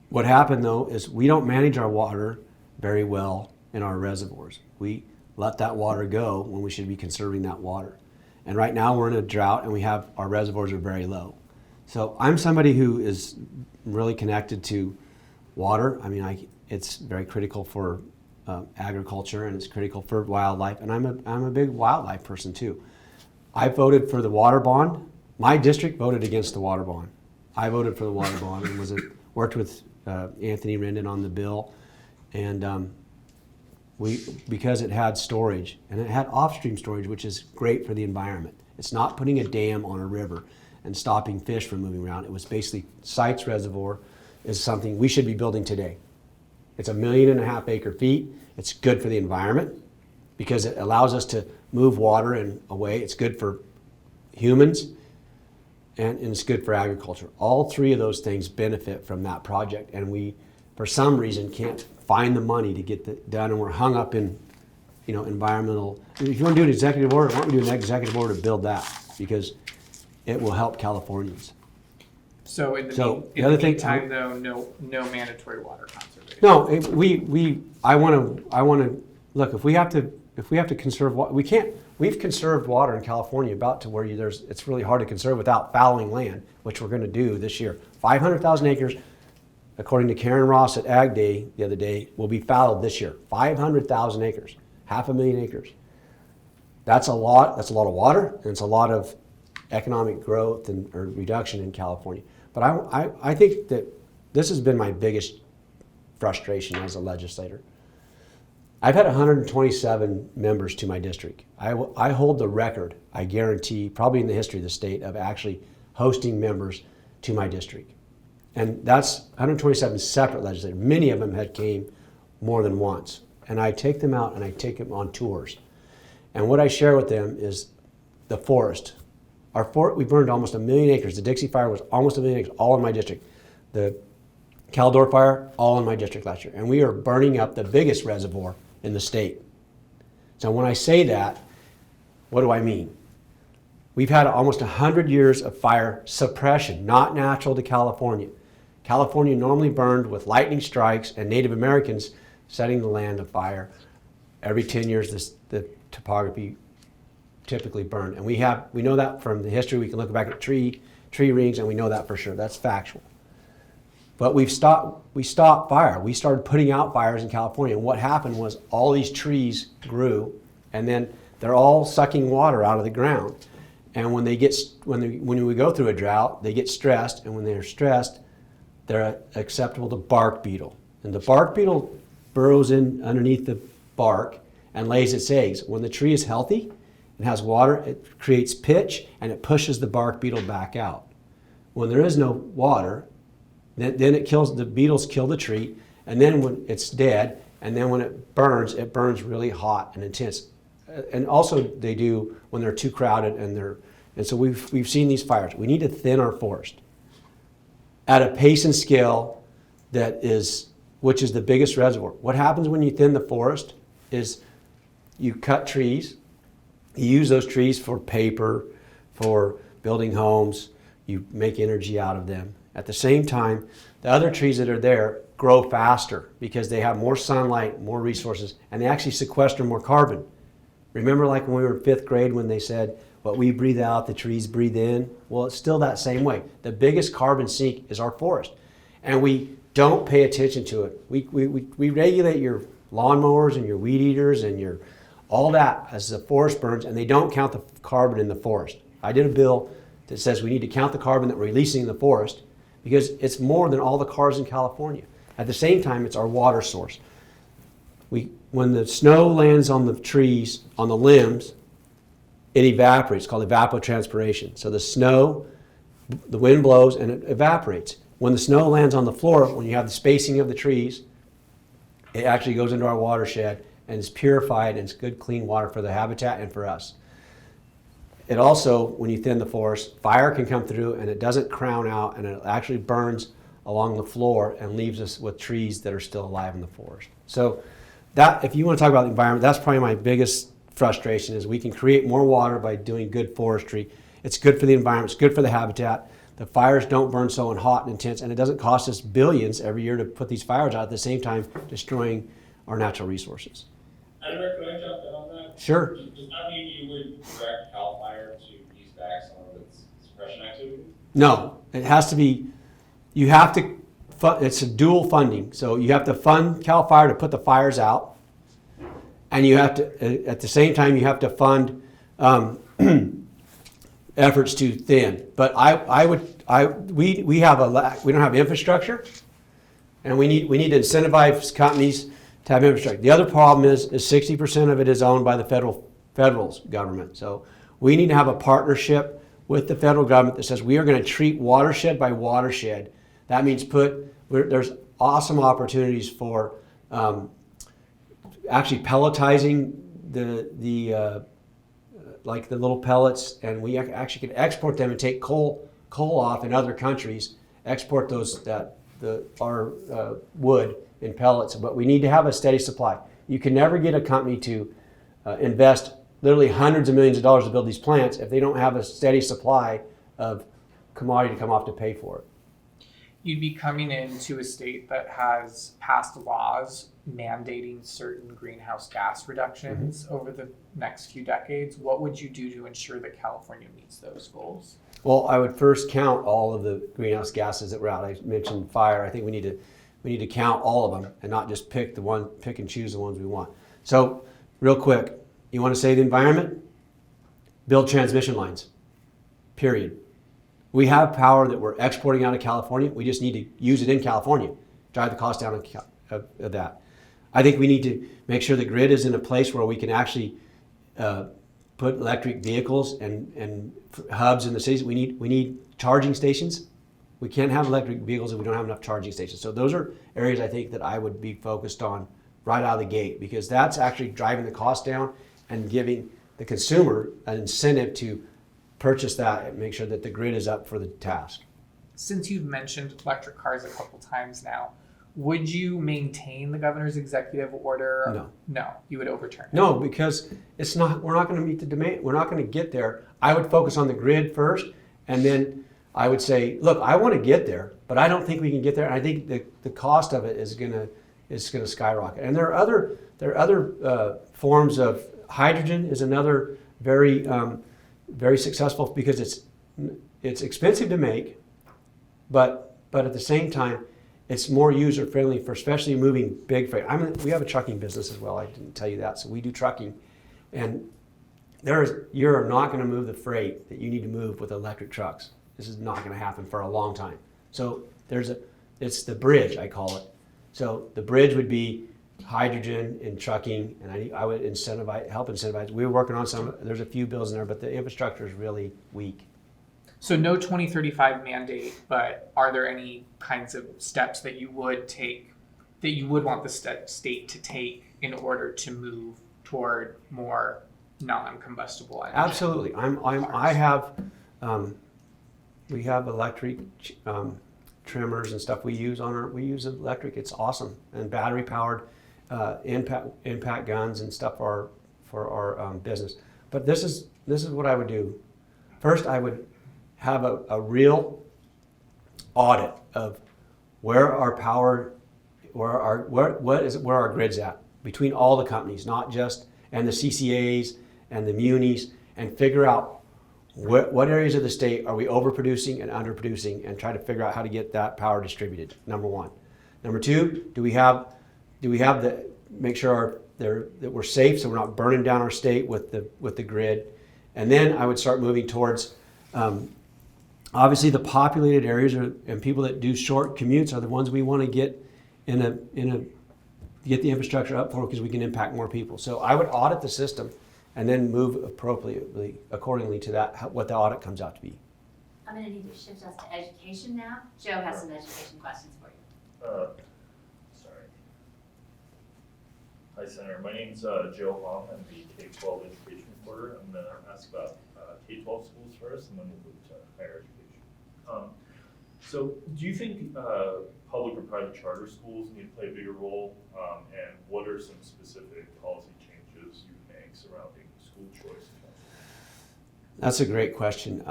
what happened though is we don't manage our water very well in our reservoirs. We let that water go when we should be conserving that water. And right now we're in a drought and our reservoirs are very low. So I'm somebody who is really connected to water. I mean, it's very critical for agriculture and it's critical for wildlife. And I'm a big wildlife person too. I voted for the water bond. My district voted against the water bond. I voted for the water bond and worked with Anthony Rendon on the bill. And because it had storage and it had off-stream storage, which is great for the environment. It's not putting a dam on a river and stopping fish from moving around. It was basically Sites Reservoir is something we should be building today. It's 1.5 million acre feet. It's good for the environment because it allows us to move water in a way. It's good for humans and it's good for agriculture. All three of those things benefit from that project, and we, for some reason, can't find the money to get that done, and we're hung up in, environmental. If you want to do an executive order, why don't we do an executive order to build that because it will help Californians. So in the meantime, though, no mandatory water conservation. No, I want to look. If we have to conserve water, we can't. We've conserved water in California about to where it's really hard to conserve without fouling land, which we're going to do this year. 500,000 acres, according to Karen Ross at Ag Day the other day, will be fouled this year. 500,000 acres, 500,000 acres. That's a lot. That's a lot of water, and it's a lot of economic growth or reduction in California. But I think that this has been my biggest frustration as a legislator. I've had 127 members to my district. I hold the record, I guarantee, probably in the history of the state, of actually hosting members to my district. And that's 127 separate legislators. Many of them had came more than once. And I take them out and I take them on tours. And what I share with them is the forest. We burned almost 1 million acres. The Dixie Fire was almost 1 million acres, all in my district. The Caldor Fire, all in my district last year. And we are burning up the biggest reservoir in the state. So when I say that, what do I mean? We've had almost 100 years of fire suppression, not natural to California. California normally burned with lightning strikes and Native Americans setting the land afire. Every 10 years, the topography typically burned. And we know that from the history. We can look back at tree rings and we know that for sure. That's factual. But we stopped fire. We started putting out fires in California. And what happened was all these trees grew, and then they're all sucking water out of the ground. And when we go through a drought, they get stressed, and when they're stressed, they're acceptable to bark beetle. And the bark beetle burrows in underneath the bark and lays its eggs. When the tree is healthy and has water, it creates pitch and it pushes the bark beetle back out. When there is no water, then the beetles kill the tree, and then when it's dead, and then when it burns really hot and intense. And also they do when they're too crowded and so we've seen these fires. We need to thin our forest at a pace and scale which is the biggest reservoir. What happens when you thin the forest is you cut trees, you use those trees for paper, for building homes, you make energy out of them. At the same time, the other trees that are there grow faster because they have more sunlight, more resources, and they actually sequester more carbon. Remember like when we were in 5th grade when they said, what we breathe out, the trees breathe in? Well, it's still that same way. The biggest carbon sink is our forest. And we don't pay attention to it. We regulate your lawnmowers and your weed eaters and all that as the forest burns, and they don't count the carbon in the forest. I did a bill that says we need to count the carbon that we're releasing in the forest, because it's more than all the cars in California. At the same time, it's our water source. When the snow lands on the trees, on the limbs, it evaporates. It's called evapotranspiration. So the snow, the wind blows and it evaporates. When the snow lands on the floor, when you have the spacing of the trees, it actually goes into our watershed and is purified, and it's good, clean water for the habitat and for us. It also, when you thin the forest, fire can come through and it doesn't crown out, and it actually burns along the floor and leaves us with trees that are still alive in the forest. So that, if you want to talk about the environment, that's probably my biggest frustration, is we can create more water by doing good forestry. It's good for the environment, it's good for the habitat. The fires don't burn so hot and intense, and it doesn't cost us billions every year to put these fires out, at the same time destroying our natural resources. And Rick, could I jump in on that? Sure. Does that mean you would direct CAL FIRE to ease back some of its suppression activity? No, it has to be, you have to, it's a dual funding. So you have to fund CAL FIRE to put the fires out, and you have to, at the same time, you have to fund efforts to thin. But we don't have infrastructure, and we need to incentivize companies to have infrastructure. The other problem is 60% of it is owned by the federal government. So we need to have a partnership with the federal government that says we are going to treat watershed by watershed. That means there's awesome opportunities for actually pelletizing the like the little pellets, and we actually can export them and take coal off in other countries, export our wood in pellets. But we need to have a steady supply. You can never get a company to invest literally hundreds of millions of dollars to build these plants if they don't have a steady supply of commodity to come off to pay for it. You'd be coming into a state that has passed laws mandating certain greenhouse gas reductions over the next few decades. What would you do to ensure that California meets those goals? Well, I would first count all of the greenhouse gases that were out. I mentioned fire. I think we need to count all of them and not just pick and choose the ones we want. So, real quick, you want to save the environment? Build transmission lines. Period. We have power that we're exporting out of California. We just need to use it in California, drive the cost down of that. I think we need to make sure the grid is in a place where we can actually put electric vehicles and hubs in the cities. We need charging stations. We can't have electric vehicles if we don't have enough charging stations. So those are areas I think that I would be focused on right out of the gate, because that's actually driving the cost down and giving the consumer an incentive to purchase that and make sure that the grid is up for the task. Since you've mentioned electric cars a couple times now, would you maintain the governor's executive order? No. No, you would overturn it. No, because we're not going to meet the demand. We're not going to get there. I would focus on the grid first, and then I would say, look, I want to get there, but I don't think we can get there. I think the cost of it is going to skyrocket. And there are other forms of hydrogen is another very very successful, because it's expensive to make, but at the same time, it's more user friendly for especially moving big freight. We have a trucking business as well. I didn't tell you that. So we do trucking, and you're not going to move the freight that you need to move with electric trucks. This is not going to happen for a long time. So it's the bridge, I call it. So the bridge would be hydrogen in trucking, and I would help incentivize. We were working on there's a few bills in there, but the infrastructure is really weak. So no 2035 mandate, but are there any kinds of steps that you would take, that you would want the state to take in order to move toward more non-combustible energy? Absolutely. We have electric trimmers and stuff we use electric. It's awesome, and battery powered impact guns and stuff for our business. But this is what I would do. First, I would have a real audit of where our power, where our grid's at between all the companies, not just, and the CCAs and the munis, and figure out what areas of the state are we overproducing and underproducing, and try to figure out how to get that power distributed. Number one. Number two, do we have make sure that we're safe, so we're not burning down our state with the grid. And then I would start moving towards obviously the populated areas and people that do short commutes are the ones we want to get get the infrastructure up for because we can impact more people. So I would audit the system and then move appropriately accordingly to that, what the audit comes out to be. I'm gonna need to shift us to education now. Joe has some education questions for you. Sorry. Hi, Senator. My name's Joe Hong. I'm the K-12 education reporter. I'm going to ask about K-12 schools first, and then we'll move to higher education. So do you think public or private charter schools need to play a bigger role? And what are some specific policy changes you would make surrounding school choice? That's a great question.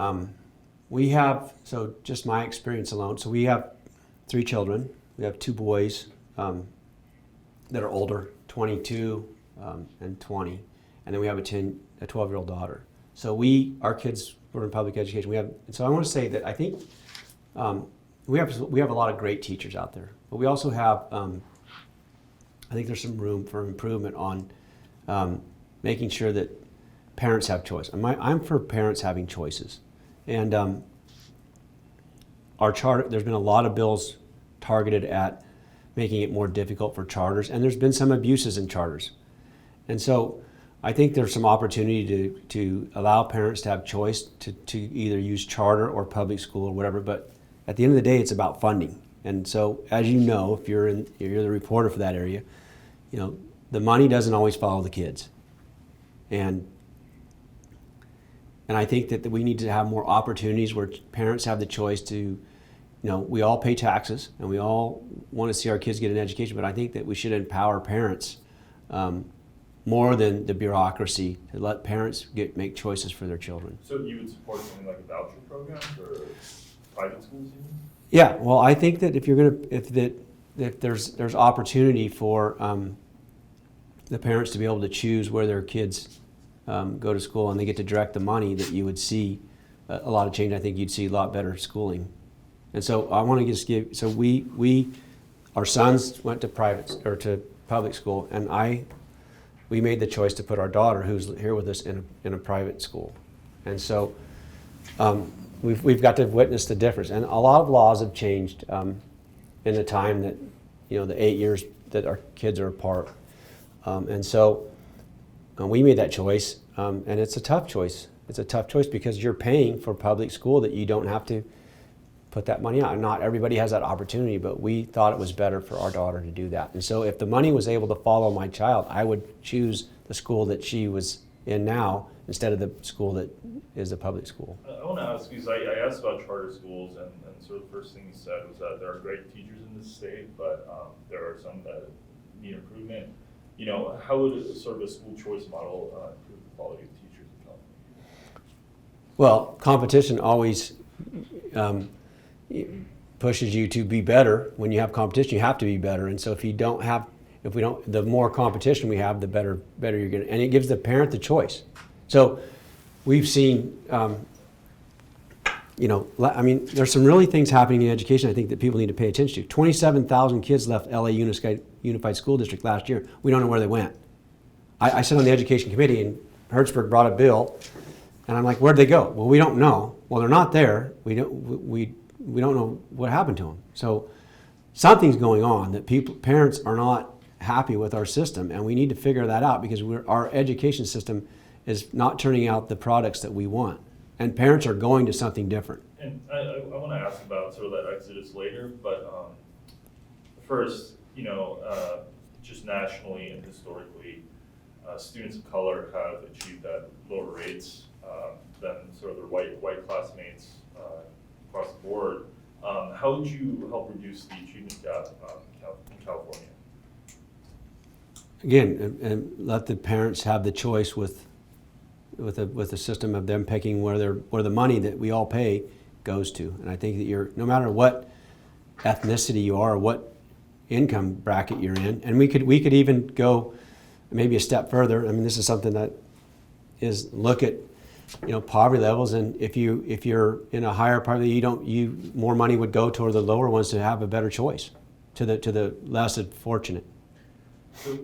We have, so just my experience alone, so we have 3 children. We have 2 boys that are older, 22 and 20, and then we have a 12-year-old daughter. So our kids were in public education. So I want to say that I think we have a lot of great teachers out there, but we also have, I think there's some room for improvement on making sure that parents have choice. I'm for parents having choices. And our charter, there's been a lot of bills targeted at making it more difficult for charters, and there's been some abuses in charters. And so I think there's some opportunity to allow parents to have choice to either use charter or public school or whatever, but at the end of the day, it's about funding. And so, as you know, if you're the reporter for that area, the money doesn't always follow the kids. And I think that we need to have more opportunities where parents have the choice to, we all pay taxes and we all want to see our kids get an education, but I think that we should empower parents more than the bureaucracy to let parents make choices for their children. So you would support something like a voucher program for private schools even? Yeah, well, I think that if there's opportunity for the parents to be able to choose where their kids go to school and they get to direct the money, that you would see a lot of change. I think you'd see a lot better schooling. And so I want to just give, so our sons went to to public school, and we made the choice to put our daughter, who's here with us, in a private school. And so we've got to witness the difference. And a lot of laws have changed in the time that, the 8 years that our kids are apart. And so we made that choice, and it's a tough choice. It's a tough choice because you're paying for public school that you don't have to put that money out. And not everybody has that opportunity, but we thought it was better for our daughter to do that. And so if the money was able to follow my child, I would choose the school that she was in now instead of the school that is the public school. I want to ask, because I asked about charter schools, and sort of the first thing you said was that there are great teachers in this state, but there are some that need improvement. How would sort of a school choice model improve the quality of teachers in California? Well, competition always pushes you to be better. When you have competition, you have to be better. And so the more competition we have, the better you're going to, and it gives the parent the choice. So we've seen, there's some really things happening in education I think that people need to pay attention to. 27,000 kids left LA Unified School District last year. We don't know where they went. I sit on the education committee, and Hertzberg brought a bill, and I'm like, where'd they go? Well, we don't know. Well, they're not there. We don't know what happened to them. So something's going on that parents are not happy with our system, and we need to figure that out because our education system is not turning out the products that we want, and parents are going to something different. And I want to ask about sort of that exodus later, but first, just nationally and historically, students of color have achieved at lower rates than sort of their white classmates across the board. How would you help reduce the achievement gap in California? Again, and let the parents have the choice with a system of them picking where the money that we all pay goes to. And I think that no matter what ethnicity you are, or what income bracket you're in, and we could even go maybe a step further. I mean, this is something that is look at poverty levels, and if you're in a higher poverty, more money would go toward the lower ones to have a better choice to the less fortunate. So,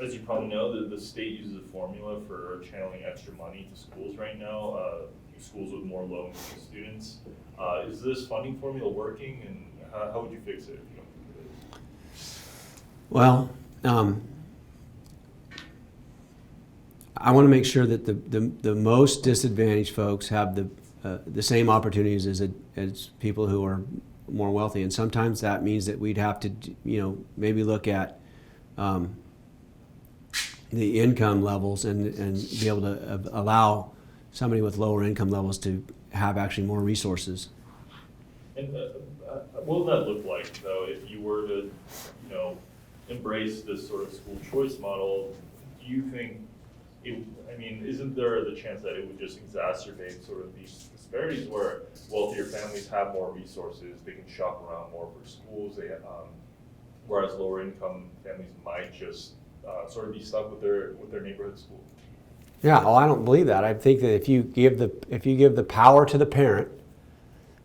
as you probably know, the state uses a formula for channeling extra money to schools right now. schools with more low-income students. Is this funding formula working, and how would you fix it if you don't think it is? Well, I want to make sure that the most disadvantaged folks have the same opportunities as people who are more wealthy, and sometimes that means that we'd have to, maybe look at the income levels and be able to allow somebody with lower income levels to have actually more resources. And what would that look like, though, if you were to, embrace this sort of school choice model? Do you think isn't there the chance that it would just exacerbate sort of these disparities where wealthier families have more resources, they can shop around more for schools, whereas lower income families might just sort of be stuck with their neighborhood school? Yeah, well, I don't believe that. I think that if you give the power to the parent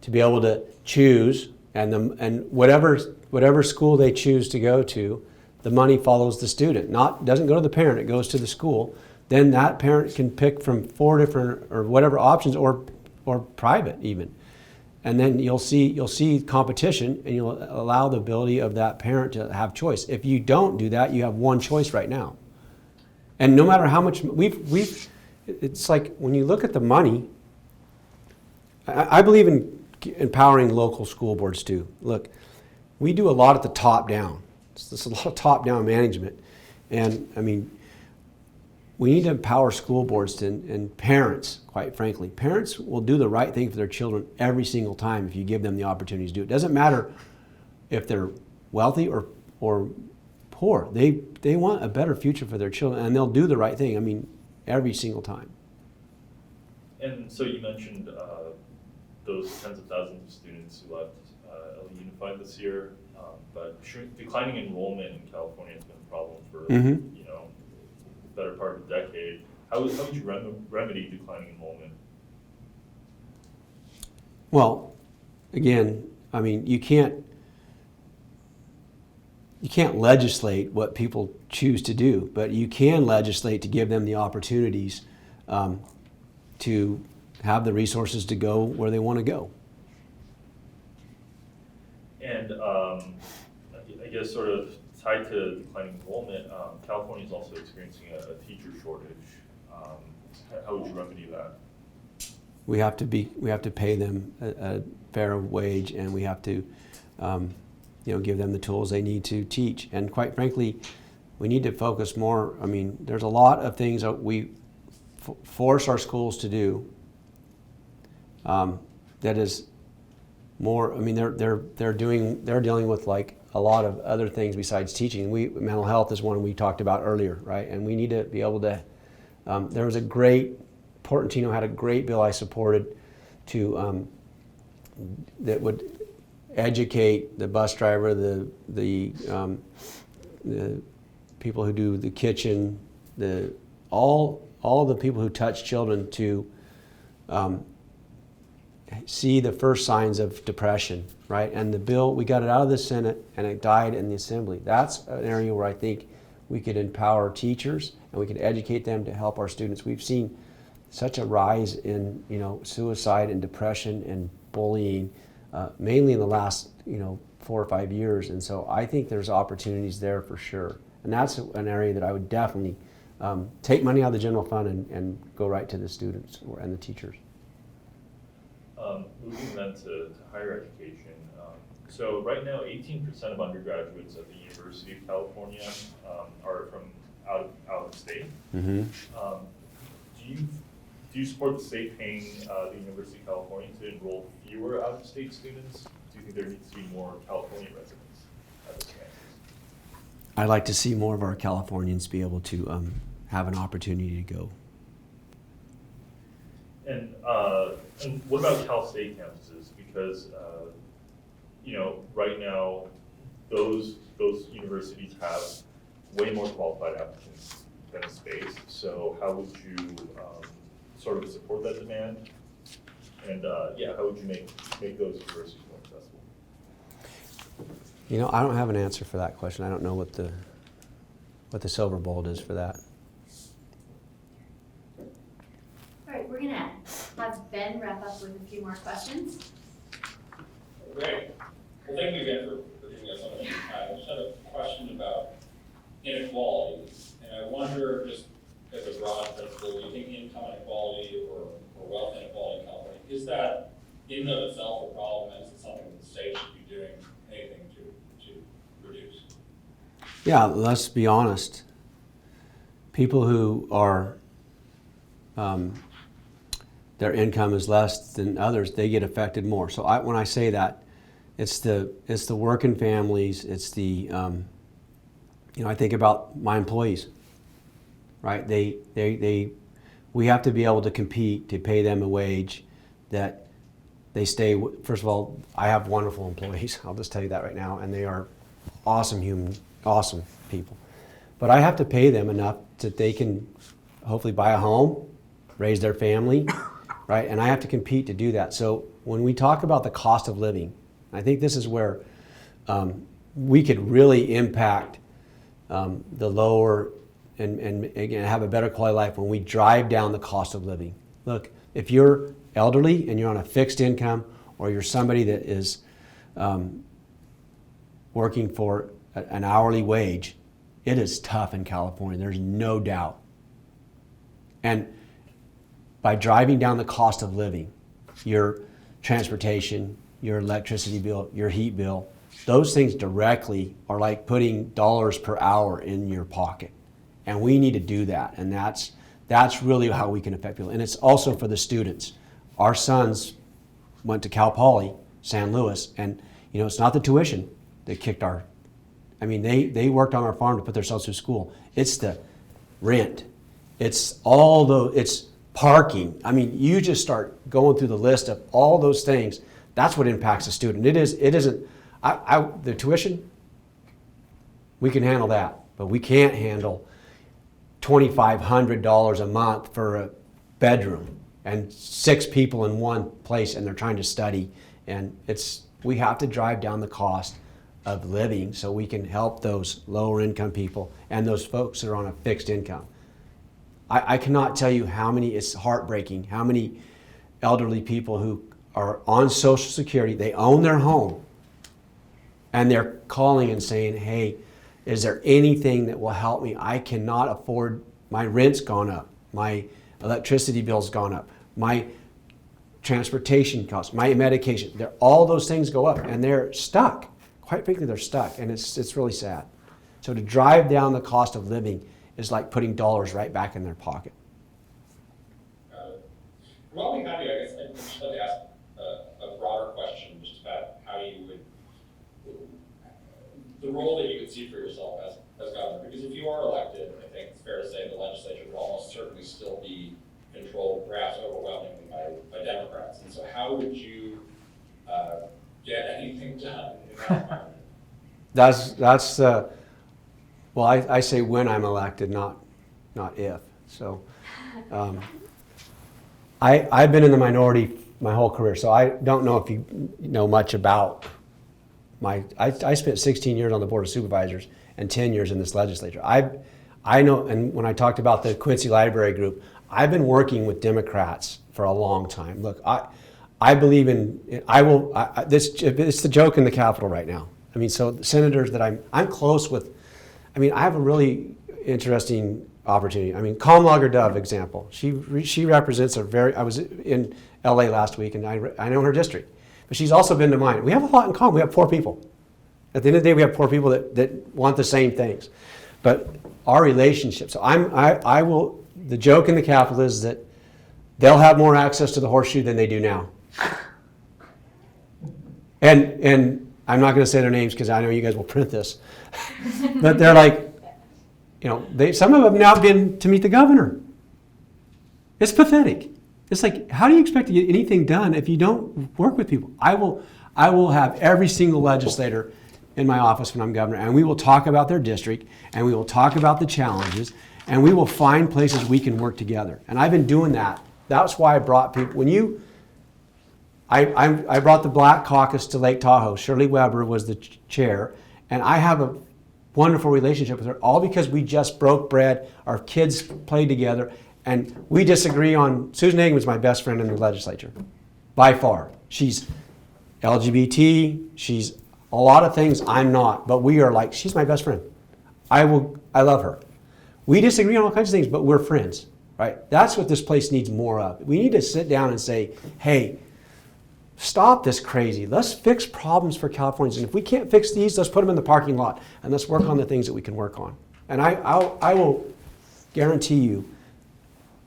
to be able to choose, and whatever school they choose to go to, the money follows the student. Doesn't go to the parent, it goes to the school. Then that parent can pick from 4 different or whatever options, or private even. And then you'll see competition, and you'll allow the ability of that parent to have choice. If you don't do that, you have one choice right now. And no matter how much it's like when you look at the money, I believe in empowering local school boards too. Look, we do a lot at the top down. There's a lot of top down management. And I mean, we need to empower school boards and parents, quite frankly. Parents will do the right thing for their children every single time if you give them the opportunity to do it. It doesn't matter if they're wealthy or poor. They want a better future for their children, and they'll do the right thing, every single time. And so you mentioned those tens of thousands of students who left LA Unified this year, but declining enrollment in California has been a problem for the better part of a decade. How would you remedy declining enrollment? Well, again, you can't legislate what people choose to do, but you can legislate to give them the opportunities to have the resources to go where they want to go. And I guess sort of tied to declining enrollment, California is also experiencing a teacher shortage. How would you remedy that? We have to pay them a fair wage, and we have to give them the tools they need to teach. And quite frankly, we need to focus more. There's a lot of things that we force our schools to do that is more. They're dealing with like a lot of other things besides teaching. Mental health is one we talked about earlier, right? And we need to be able to. There was Portantino had a great bill I supported that would educate the bus driver, the people who do the kitchen, all the people who touch children to see the first signs of depression, right? And the bill, we got it out of the Senate and it died in the Assembly. That's an area where I think we could empower teachers and we could educate them to help our students. We've seen such a rise in suicide and depression and bullying, mainly in the last 4 or 5 years. And so I think there's opportunities there for sure. And that's an area that I would definitely take money out of the general fund and go right to the students and the teachers. Moving then to higher education. So right now, 18% of undergraduates at the University of California are from out of state. Mm-hmm. Do you support the state paying the University of California to enroll fewer out-of-state students? Do you think there needs to be more California residents at this campus? I'd like to see more of our Californians be able to have an opportunity to go. And what about Cal State campuses? Because right now, those universities have way more qualified applicants than the space. So how would you sort of support that demand? And how would you make those universities more accessible? I don't have an answer for that question. I don't know what the silver bullet is for that. All right, we're gonna have Ben wrap up with a few more questions. Great. Well, thank you again for giving us so much time. I just had a question about inequality. And I wonder, just as a broad principle, do you think income inequality or wealth inequality in California, is that in and of itself a problem? And is it something that the state should be doing anything to reduce? Yeah, let's be honest. People who are, their income is less than others, they get affected more. So when I say that, it's the working families, it's the, I think about my employees, right? We have to be able to compete to pay them a wage that they stay. First of all, I have wonderful employees. I'll just tell you that right now, and they are awesome people. But I have to pay them enough that they can hopefully buy a home, raise their family, right? And I have to compete to do that. So when we talk about the cost of living, I think this is where we could really impact the lower and again have a better quality of life when we drive down the cost of living. Look, if you're elderly and you're on a fixed income, or you're somebody that is working for an hourly wage, it is tough in California. There's no doubt. And by driving down the cost of living, your transportation, your electricity bill, your heat bill, those things directly are like putting dollars per hour in your pocket. And we need to do that. And that's really how we can affect people. And it's also for the students. Our sons went to Cal Poly, San Luis, and it's not the tuition that kicked they worked on our farm to put themselves through school. It's the rent. It's it's parking. You just start going through the list of all those things. That's what impacts the student. It isn't, the tuition, we can handle that, but we can't handle $2,500 a month for a bedroom and 6 people in one place and they're trying to study. And we have to drive down the cost of living so we can help those lower income people and those folks that are on a fixed income. I cannot tell you it's heartbreaking, how many elderly people who are on Social Security, they own their home, and they're calling and saying, hey, is there anything that will help me? I cannot afford, my rent's gone up, my electricity bill's gone up, my transportation costs, my medication, all those things go up, and they're stuck. Quite frankly, they're stuck, and it's really sad. So to drive down the cost of living is like putting dollars right back in their pocket. Got it. While we have you, I guess I'd just like to ask a broader question just about how you would, the role that you could see for yourself as governor. Because if you are elected, I think it's fair to say the legislature will almost certainly still be controlled, perhaps overwhelmingly, by Democrats. And so how would you get anything done in that environment? That's well, I say when I'm elected, not if. So I've been in the minority my whole career, so I don't know if you know much about I spent 16 years on the Board of Supervisors and 10 years in this legislature. I know, and when I talked about the Quincy Library Group, I've been working with Democrats for a long time. Look, I believe it's the joke in the Capitol right now. So the senators that I'm close with, I have a really interesting opportunity. Kamala Lager-Dove example. She represents I was in LA last week and I know her district, but she's also been to mine. We have a lot in common. We have poor people. At the end of the day, we have poor people that want the same things, but our relationship. So I will. The joke in the Capitol is that they'll have more access to the horseshoe than they do now. And I'm not going to say their names because I know you guys will print this, but they're like, some of them have now been to meet the governor. It's pathetic. It's like, how do you expect to get anything done if you don't work with people? I will have every single legislator in my office when I'm governor, and we will talk about their district, and we will talk about the challenges, and we will find places we can work together. And I've been doing that. That's why I brought people. I brought the Black Caucus to Lake Tahoe. Shirley Weber was the chair, and I have a wonderful relationship with her, all because we just broke bread. Our kids played together, And we disagree on, Susan Hagen's my best friend in the legislature, by far. She's LGBT, she's a lot of things I'm not, but we are like, she's my best friend. I love her. We disagree on all kinds of things, but we're friends, right? That's what this place needs more of. We need to sit down and say, hey, stop this crazy. Let's fix problems for Californians. And if we can't fix these, let's put them in the parking lot and let's work on the things that we can work on. And I will guarantee you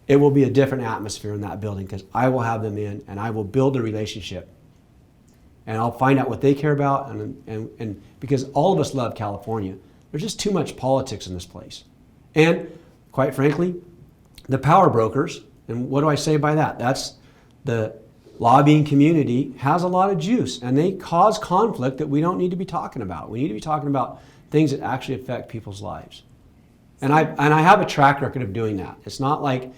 it will be a different atmosphere in that building because I will have them in and I will build a relationship. And I'll find out what they care about and because all of us love California. There's just too much politics in this place. And quite frankly, the power brokers, and what do I say by that? That's the lobbying community has a lot of juice and they cause conflict that we don't need to be talking about. We need to be talking about things that actually affect people's lives. And I have a track record of doing that. It's not like,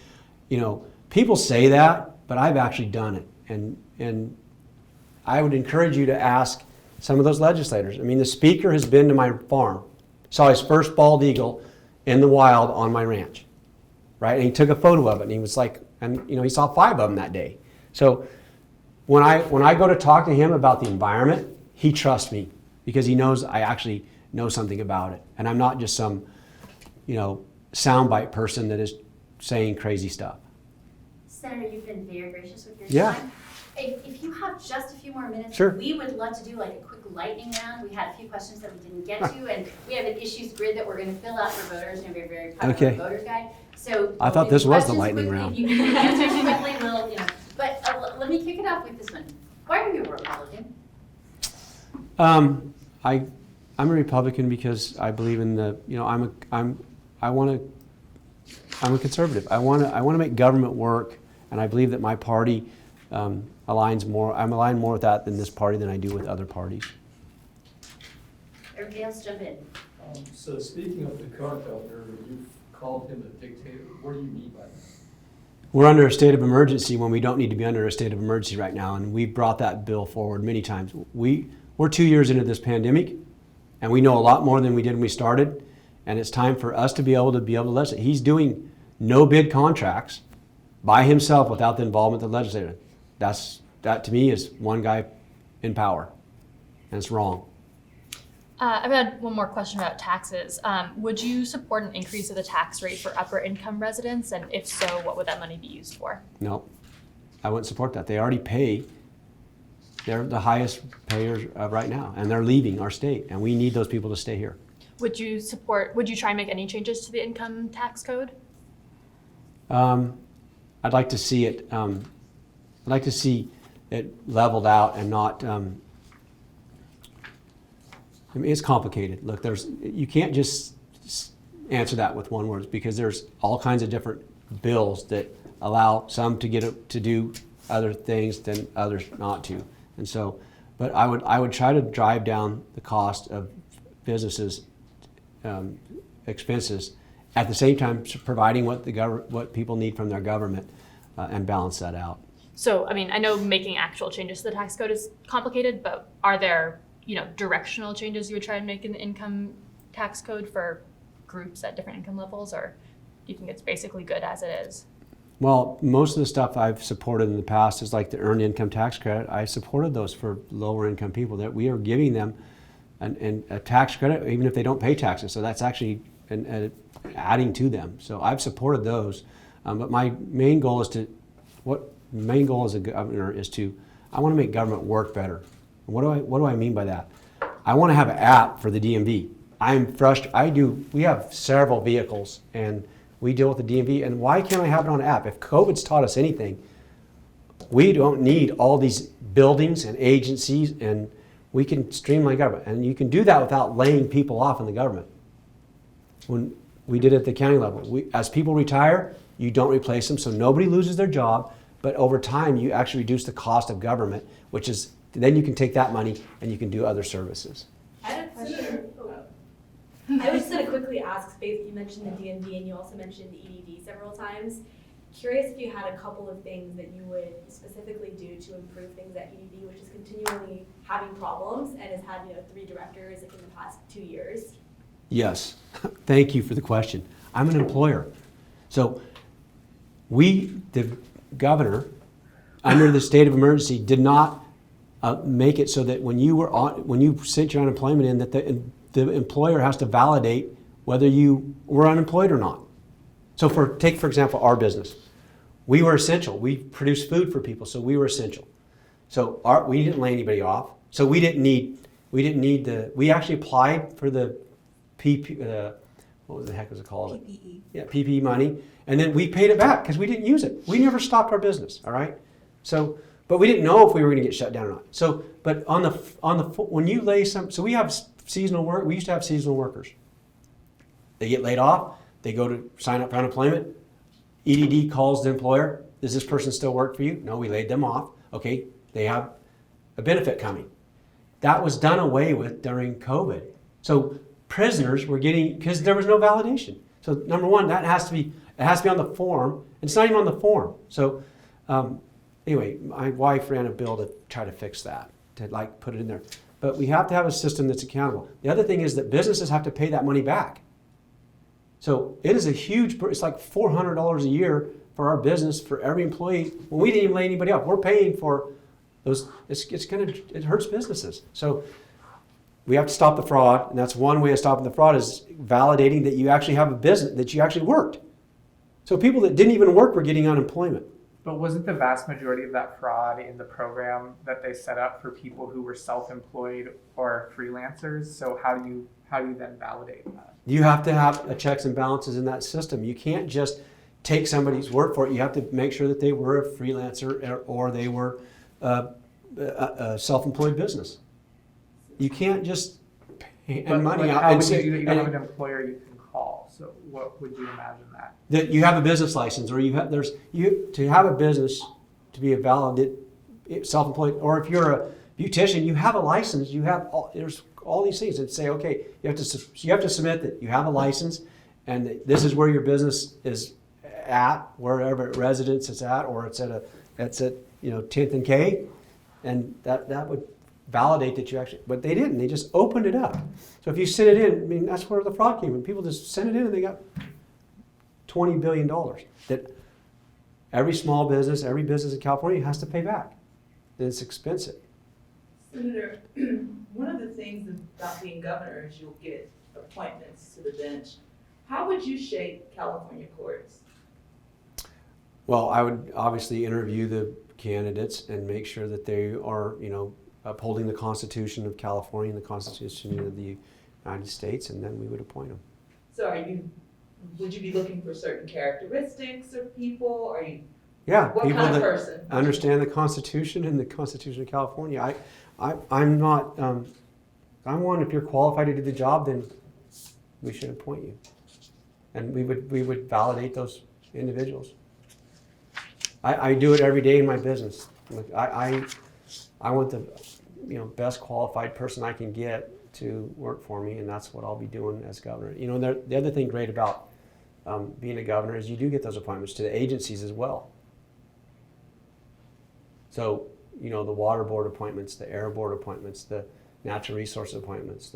people say that, but I've actually done it. And I would encourage you to ask some of those legislators. I mean, the speaker has been to my farm, saw his first bald eagle in the wild on my ranch, right? And he took a photo of it and he was like, he saw 5 of them that day. So when I go to talk to him about the environment, he trusts me because he knows I actually know something about it. And I'm not just some, soundbite person that is saying crazy stuff. Senator, you've been very gracious with your Yeah. time. If you have just a few more minutes, Sure. we would love to do like a quick lightning round. We had a few questions that we didn't get to, and we have an issues grid that we're going to fill out for voters, and we have a very popular Okay. voters guide. So I thought if this was the questions lightning quickly, round. If you can answer quickly, we'll, But let me kick it off with this one. Why are you a Republican? I'm a Republican because I believe in I'm a conservative. I want to make government work, and I believe that my party aligns more. I'm aligned more with that than this party than I do with other parties. Everybody else jump in. So speaking of the current governor, you've called him a dictator. What do you mean by that? We're under a state of emergency when we don't need to be under a state of emergency right now, and we've brought that bill forward many times. We're 2 years into this pandemic, and we know a lot more than we did when we started, and it's time for us to be able to listen. He's doing no bid contracts by himself without the involvement of the legislature. That to me is one guy in power, and it's wrong. I've had one more question about taxes. Would you support an increase of the tax rate for upper income residents? And if so, what would that money be used for? No, I wouldn't support that. They already pay. They're the highest payers right now, and they're leaving our state, and we need those people to stay here. Would you try and make any changes to the income tax code? I'd like to see it. I'd like to see it leveled out and not. It's complicated. Look, you can't just answer that with one word because there's all kinds of different bills that allow some to to do other things than others not to. And so, but I would try to drive down the cost of businesses' expenses at the same time providing what people need from their government and balance that out. So, I know making actual changes to the tax code is complicated, but are there, directional changes you would try and make in the income tax code for groups at different income levels, or do you think it's basically good as it is? Well, most of the stuff I've supported in the past is like the earned income tax credit. I supported those for lower income people that we are giving them a tax credit even if they don't pay taxes. So that's actually adding to them. So I've supported those. But my main goal as a governor is I want to make government work better. And what do I mean by that? I want to have an app for the DMV. I'm frustrated. We have several vehicles and we deal with the DMV, and why can't I have it on an app? If COVID's taught us anything, we don't need all these buildings and agencies, and we can streamline government. And you can do that without laying people off in the government. When we did it at the county level, as people retire, you don't replace them, so nobody loses their job, but over time you actually reduce the cost of government, which is, then you can take that money and you can do other services. I had a question. I was just going to quickly ask, you mentioned the DMV and you also mentioned the EDD several times. Curious if you had a couple of things that you would specifically do to improve things at EDD, which is continually having problems and has had 3 directors in the past 2 years. Yes, thank you for the question. I'm an employer. So the governor, under the state of emergency, did not make it so that when you sent your unemployment in, that the employer has to validate whether you were unemployed or not. So take for example our business. We were essential. We produced food for people, so we were essential. So we didn't lay anybody off. So we actually applied for the what the heck was it called? PPE. Yeah, PPE money, and then we paid it back because we didn't use it. We never stopped our business. All right. So, but we didn't know if we were going to get shut down or not. So, but when you lay so we have seasonal work. We used to have seasonal workers. They get laid off. They go to sign up for unemployment. EDD calls the employer. Does this person still work for you? No, we laid them off. Okay, they have a benefit coming. That was done away with during COVID. So prisoners were getting, because there was no validation. So number one, it has to be on the form. It's not even on the form. So anyway, my wife ran a bill to try to fix that, to put it in there. But we have to have a system that's accountable. The other thing is that businesses have to pay that money back. So it is it's like $400 a year for our business, for every employee. When we didn't even lay anybody off, we're paying for those. It hurts businesses. So we have to stop the fraud, and that's one way of stopping the fraud is validating that you actually have a business, that you actually worked. So people that didn't even work were getting unemployment. But wasn't the vast majority of that fraud in the program that they set up for people who were self-employed or freelancers? So how do you then validate that? You have to have a checks and balances in that system. You can't just take somebody's word for it. You have to make sure that they were a freelancer or they were a self-employed business. You can't just hand money out How and would say you do that? You don't have an employer you can call. So what would you imagine that? that you have a business license, or to have a business, to be a valid self-employed, or if you're a beautician, you have a license. There's all these things that say, okay, you have to submit that you have a license, and that this is where your business is at, wherever residence it's at, or it's at 10th and K, and that would validate that you actually. But they didn't. They just opened it up. So if you send it in, I mean, that's where the fraud came in. People just sent it in, and they got $20 billion that every small business, every business in California has to pay back. And it's expensive. Senator, one of the things about being governor is you'll get appointments to the bench. How would you shape California courts? Well, I would obviously interview the candidates and make sure that they are, upholding the Constitution of California and the Constitution of the United States, and then we would appoint them. So would you be looking for certain characteristics of people? Yeah, What people kind of that person? understand the Constitution and the Constitution of California. I'm not. I'm one. If you're qualified to do the job, then we should appoint you, and we would validate those individuals. I do it every day in my business. I want the best qualified person I can get to work for me, and that's what I'll be doing as governor. The other thing great about being a governor is you do get those appointments to the agencies as well. So, the water board appointments, the air board appointments, the natural resource appointments,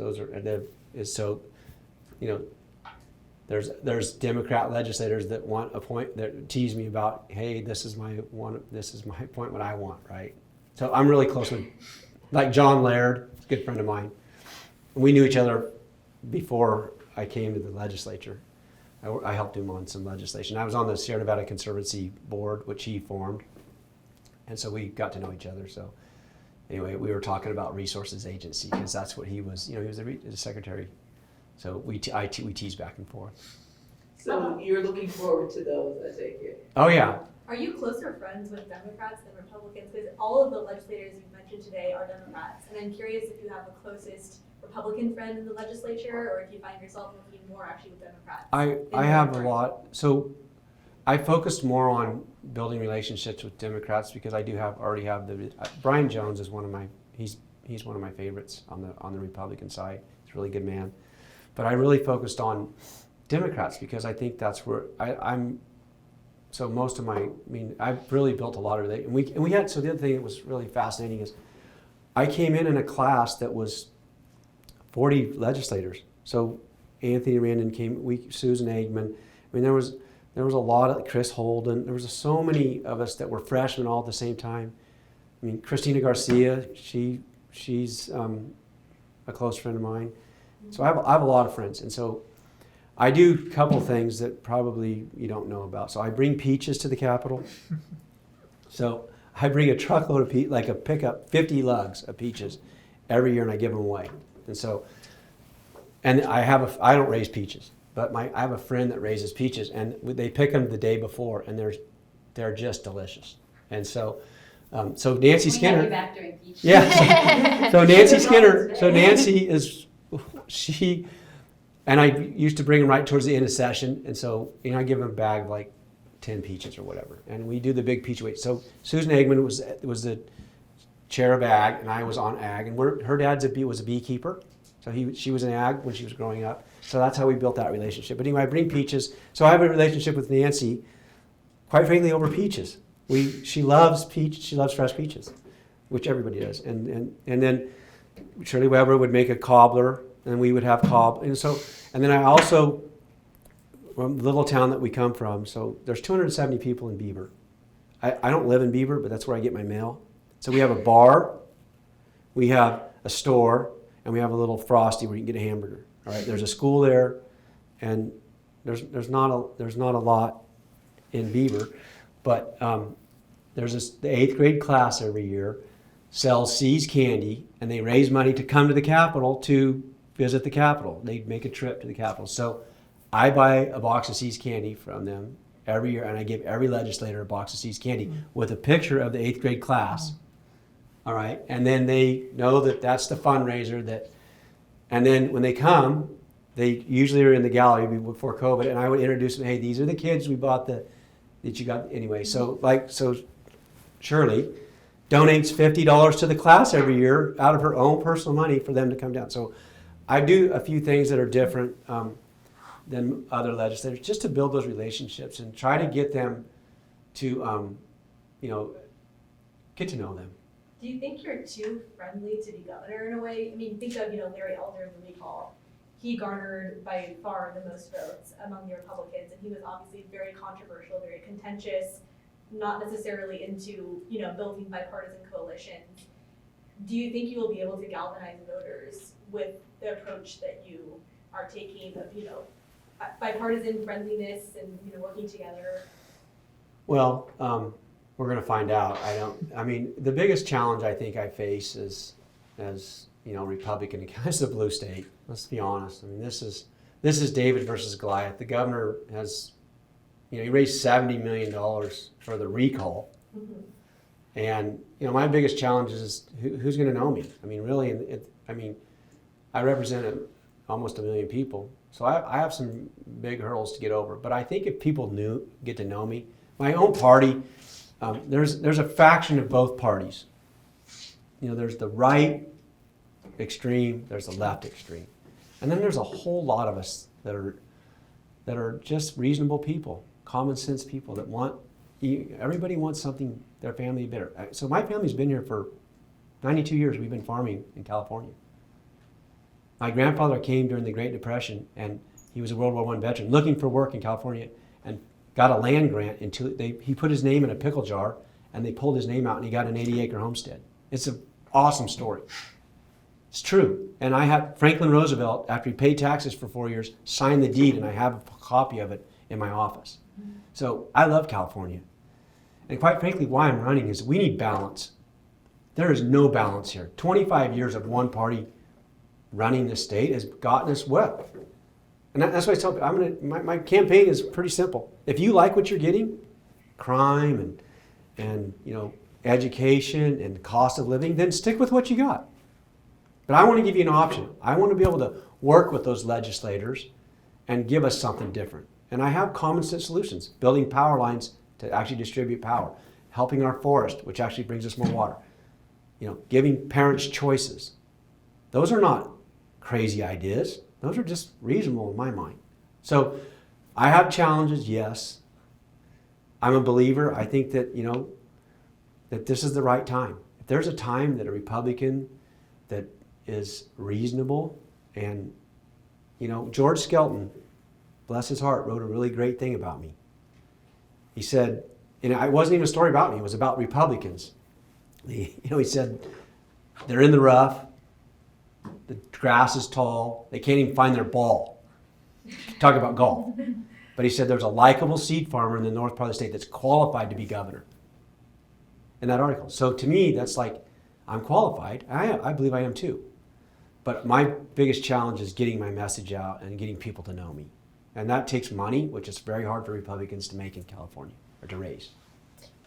there's Democrat legislators that that tease me about, hey, this is my appointment I want, right? So I'm really close with, like John Laird, a good friend of mine. We knew each other before I came to the legislature. I helped him on some legislation. I was on the Sierra Nevada Conservancy Board, which he formed. And so we got to know each other. So anyway, we were talking about resources agency because that's what he was. He was the secretary. So we tease back and forth. So you're looking forward to those, I take it. Oh yeah. Are you closer friends with Democrats than Republicans? Because all of the legislators you've mentioned today are Democrats. And I'm curious if you have a closest Republican friend in the legislature, or if you find yourself working more actually with Democrats. I have a lot. So I focused more on building relationships with Democrats because I already have Brian Jones is he's one of my favorites on the Republican side. He's a really good man. But I really focused on Democrats because I think that's where I'm. So most of I've really built a lot of it. And we had, so the other thing that was really fascinating is I came in a class that was 40 legislators. So Anthony Randon came, Susan Eggman. There was There was a lot of Chris Holden. There was so many of us that were freshmen all at the same time. I mean, Christina Garcia, she's a close friend of mine. So I have a lot of friends. And so I do a couple things that probably you don't know about. So I bring peaches to the Capitol. So I bring a truckload of peaches, like a pickup, 50 lugs of peaches every year, and I give them away. And so, and I don't raise peaches, but I have a friend that raises peaches, and they pick them the day before, and they're just delicious. And so, so Nancy We have you Skinner, back during beach. yeah. So Nancy Skinner, so Nancy is, she, and I used to bring them right towards the end of session, and so, you know, I give them a bag of like 10 peaches or whatever, and we do the big peach weight. So Susan Eggman was the chair of ag, and I was on ag, and her dad was a beekeeper, so she was in ag when she was growing up. So that's how we built that relationship. But anyway, I bring peaches. So I have a relationship with Nancy, quite frankly, over peaches. She loves peach. She loves fresh peaches, which everybody does. And then Shirley Weber would make a cobbler, and we would have and then I also, from the little town that we come from, so there's 270 people in Beaver. I don't live in Beaver, but that's where I get my mail. So we have a bar, we have a store, and we have a little Frosty where you can get a hamburger. All right, there's a school there, and there's not a lot in Beaver, but there's the 8th grade class every year sells See's candy, and they raise money to come to the Capitol to visit the Capitol. They make a trip to the Capitol. So I buy a box of See's candy from them every year, and I give every legislator a box of See's candy with a picture of the 8th grade class. All right, and then they know that that's the fundraiser and then when they come, they usually are in the gallery before COVID, and I would introduce them, hey, these are the kids we bought that you got, anyway. So Shirley donates $50 to the class every year out of her own personal money for them to come down. So I do a few things that are different than other legislators, just to build those relationships and try to get them to, get to know them. Do you think you're too friendly to be governor in a way? I mean, think of, Larry Elder in the recall. He garnered by far the most votes among the Republicans, and he was obviously very controversial, very contentious, not necessarily into, building bipartisan coalitions. Do you think you will be able to galvanize voters with the approach that you are taking of, bipartisan friendliness and, working together? Well, we're going to find out. The biggest challenge I think I face is, as Republican against the blue state. Let's be honest. I mean, this is David versus Goliath. The governor has, he raised $70 million for the recall. Mm-hmm. And, my biggest challenge is who's going to know me? I mean, really, I represent almost 1 million people. So I have some big hurdles to get over. But I think if people get to know me, my own party, there's a faction of both parties. There's the right extreme, there's the left extreme. And then there's a whole lot of us that are just reasonable people, common sense people that everybody wants something, their family better. So my family's been here for 92 years. We've been farming in California. My grandfather came during the Great Depression, and he was a World War I veteran looking for work in California, and got a land grant he put his name in a pickle jar, and they pulled his name out, and he got an 80-acre homestead. It's an awesome story. It's true. And I have Franklin Roosevelt, after he paid taxes for 4 years, signed the deed, and I have a copy of it in my office. So I love California. And quite frankly, why I'm running is we need balance. There is no balance here. 25 years of one party running the state has gotten us well. And that's why I tell people, my campaign is pretty simple. If you like what you're getting, crime and education and cost of living, then stick with what you got. But I want to give you an option. I want to be able to work with those legislators and give us something different. And I have common sense solutions, building power lines to actually distribute power, helping our forest, which actually brings us more water, giving parents choices. Those are not crazy ideas. Those are just reasonable in my mind. So I have challenges, yes. I'm a believer. I think that, that this is the right time. If there's a time that a Republican that is reasonable and, George Skelton, bless his heart, wrote a really great thing about me. He said, and it wasn't even a story about me, it was about Republicans. He said, they're in the rough, the grass is tall, they can't even find their ball. Talk about golf. But he said there's a likable seed farmer in the north part of the state that's qualified to be governor. In that article. So to me, that's like, I'm qualified. I believe I am too. But my biggest challenge is getting my message out and getting people to know me. And that takes money, which is very hard for Republicans to make in California, or to raise.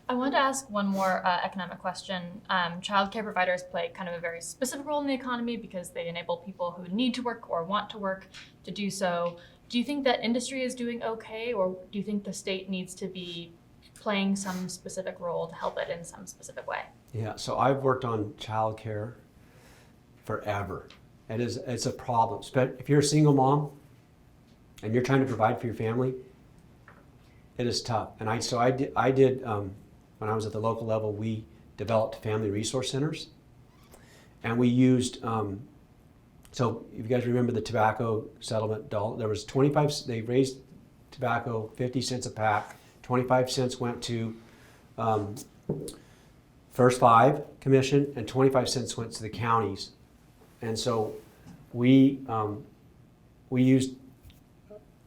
I wanted to ask one more economic question. Childcare providers play kind of a very specific role in the economy because they enable people who need to work or want to work to do so. Do you think that industry is doing okay, or do you think the state needs to be playing some specific role to help it in some specific way? Yeah, so I've worked on childcare forever. It's a problem. If you're a single mom and you're trying to provide for your family, it is tough. And I did when I was at the local level, we developed family resource centers, and we used. So if you guys remember the tobacco settlement, there was 25. They raised tobacco 50 cents a pack. 25 cents went to First Five Commission, and 25 cents went to the counties. And so we used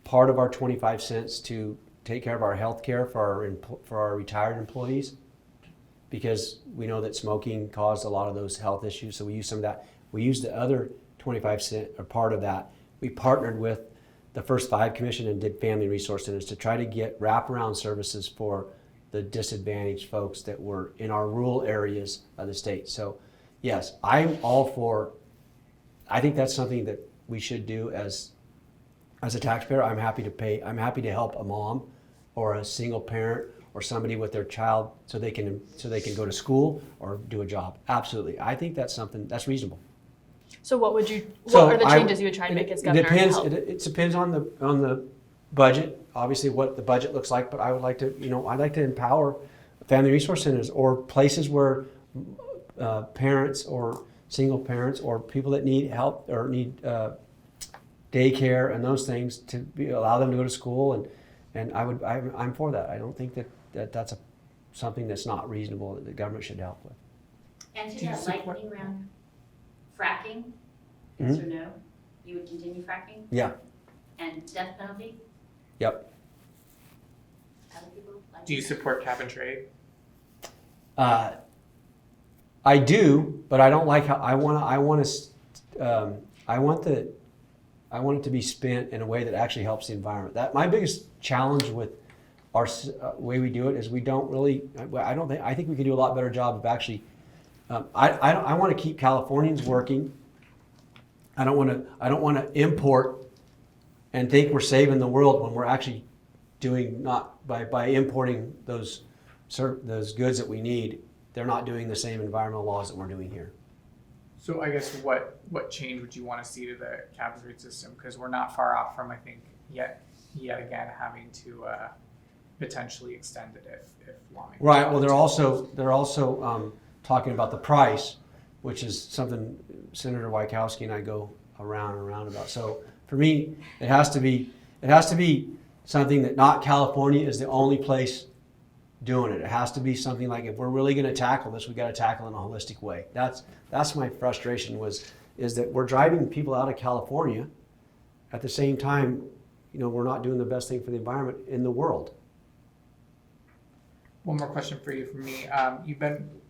part of our 25 cents to take care of our health care for our retired employees, because we know that smoking caused a lot of those health issues. So we used some of that. We used the other 25 cent, or part of that. We partnered with the First Five Commission and did family resource centers to try to get wraparound services for the disadvantaged folks that were in our rural areas of the state. So yes, I'm all for, I think that's something that we should do as a taxpayer. I'm happy to help a mom or a single parent or somebody with their child so they can go to school or do a job. Absolutely. I think that's something that's reasonable. So what are the changes you would try and make as governor? It depends on the budget, obviously what the budget looks like, but I would like to, I'd like to empower family resource centers or places where parents or single parents or people that need help or need daycare and those things to allow them to go to school, and I'm for that. I don't think that's something that's not reasonable that the government should help with. And to Do you that support- lightning round, fracking, yes or no? You would continue fracking? Yeah. And death penalty? Yep. Other people like Do you that? support cap and trade? I do, but I don't like how I want it to be spent in a way that actually helps the environment. That my biggest challenge with our way we do it is we don't really. I think we could do a lot better job of actually. I want to keep Californians working. I don't want to import and think we're saving the world when we're actually doing not by importing those goods that we need. They're not doing the same environmental laws that we're doing here. So I guess what change would you want to see to the cap and trade system? Because we're not far off from, I think, yet again having to potentially extend it if lawmakers. Right. Well, they're also talking about the price, which is something Senator Wieckowski and I go around and around about. So for me, it has to be something that not California is the only place doing it. It has to be something like, if we're really going to tackle this, we got to tackle it in a holistic way. That's my frustration is that we're driving people out of California. At the same time, we're not doing the best thing for the environment in the world. One more question for you from me.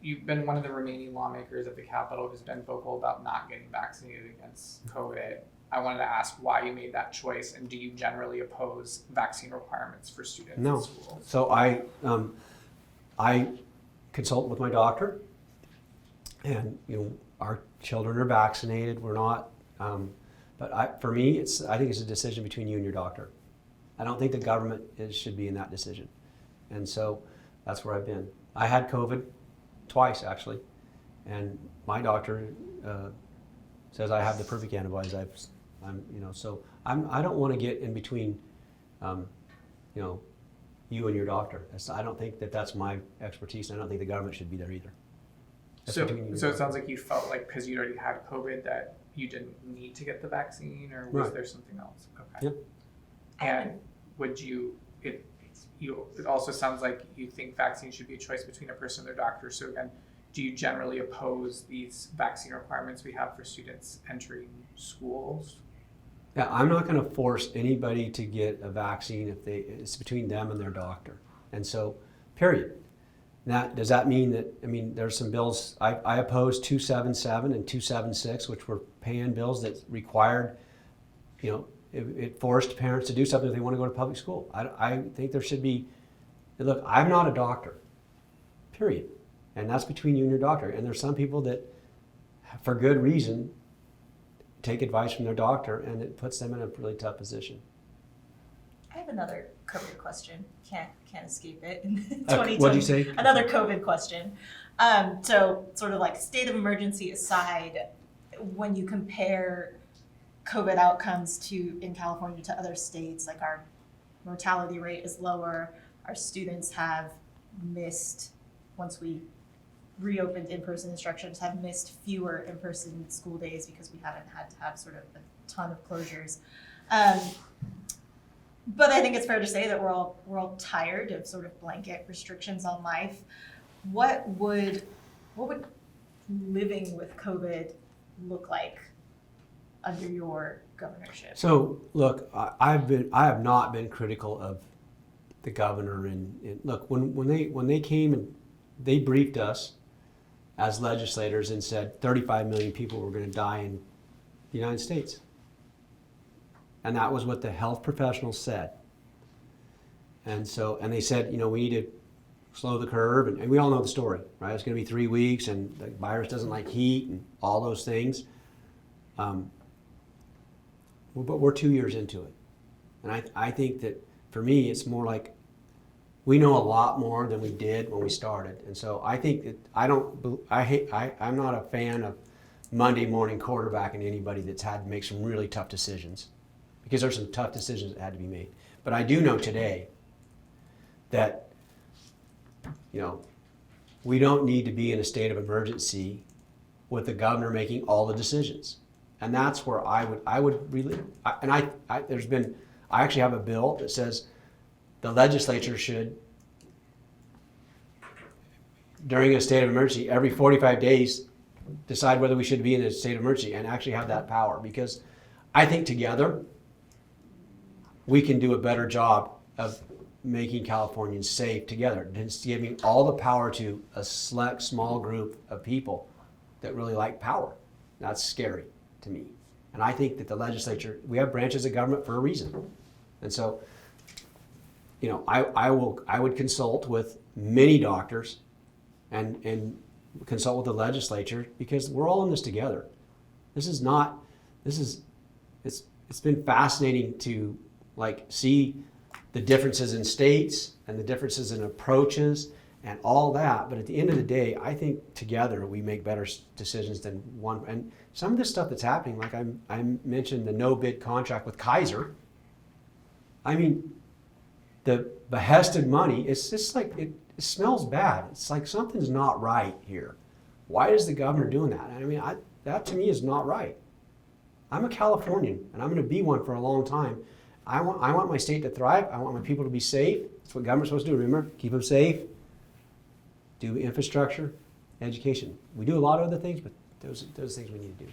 You've been one of the remaining lawmakers at the Capitol who's been vocal about not getting vaccinated against COVID. I wanted to ask why you made that choice, and do you generally oppose vaccine requirements for students in No. school? So I consult with my doctor, and our children are vaccinated. We're not, but for me, I think it's a decision between you and your doctor. I don't think the government should be in that decision, and so that's where I've been. I had COVID twice actually, and my doctor says I have the perfect antibodies. So I don't want to get in between, you and your doctor. I don't think that's my expertise, and I don't think the government should be there either. That's So between you and it your sounds like you felt like because you already had COVID that you didn't need to get the vaccine, or was Right. there something else? Okay. Yep. And would you? It it also sounds like you think vaccine should be a choice between a person and their doctor. So again, do you generally oppose these vaccine requirements we have for students entering schools? Yeah, I'm not going to force anybody to get a vaccine if it's between them and their doctor. And so, period. Now, does that mean that, I mean, there's some bills, I oppose 277 and 276, which were pay-in bills that required, you know, it forced parents to do something if they want to go to public school. I think there should be, look, I'm not a doctor, period. And that's between you and your doctor. And there's some people that, for good reason, take advice from their doctor, and it puts them in a really tough position. I have another COVID question. Can't escape it. In 2020. What'd you say? Another COVID question. So sort of like state of emergency aside, when you compare COVID outcomes in California to other states, like our mortality rate is lower, our students have missed, once we reopened in-person instructions, have missed fewer in-person school days because we haven't had to have sort of a ton of closures. But I think it's fair to say that we're all tired of sort of blanket restrictions on life. What would living with COVID look like under your governorship? So look, I have not been critical of the governor, and look, when they came and they briefed us as legislators and said 35 million people were going to die in the United States. And that was what the health professionals said. And they said, you know, we need to slow the curve, and we all know the story, right? It's going to be 3 weeks, and the virus doesn't like heat and all those things. But we're 2 years into it. And I think that for me, it's more like we know a lot more than we did when we started. And so I think that I'm not a fan of Monday morning quarterbacking anybody that's had to make some really tough decisions, because there's some tough decisions that had to be made. But I do know today that, you know, we don't need to be in a state of emergency with the governor making all the decisions. And that's where I would really, I actually have a bill that says the legislature should, during a state of emergency, every 45 days, decide whether we should be in a state of emergency and actually have that power. Because I think together, we can do a better job of making Californians safe together, than giving all the power to a select small group of people that really like power. That's scary to me. And I think that the legislature, we have branches of government for a reason. And so, you know, I would consult with many doctors and consult with the legislature, because we're all in this together. It's been fascinating to like see the differences in states and the differences in approaches and all that. But at the end of the day, I think together we make better decisions than one. And some of this stuff that's happening, like I mentioned the no bid contract with Kaiser. I mean, the behested money, it's just like, it smells bad. It's like something's not right here. Why is the governor doing that? I mean, that to me is not right. I'm a Californian, and I'm going to be one for a long time. I want my state to thrive. I want my people to be safe. That's what government's supposed to do, remember? Keep them safe, do infrastructure, education. We do a lot of other things, but those things we need to do.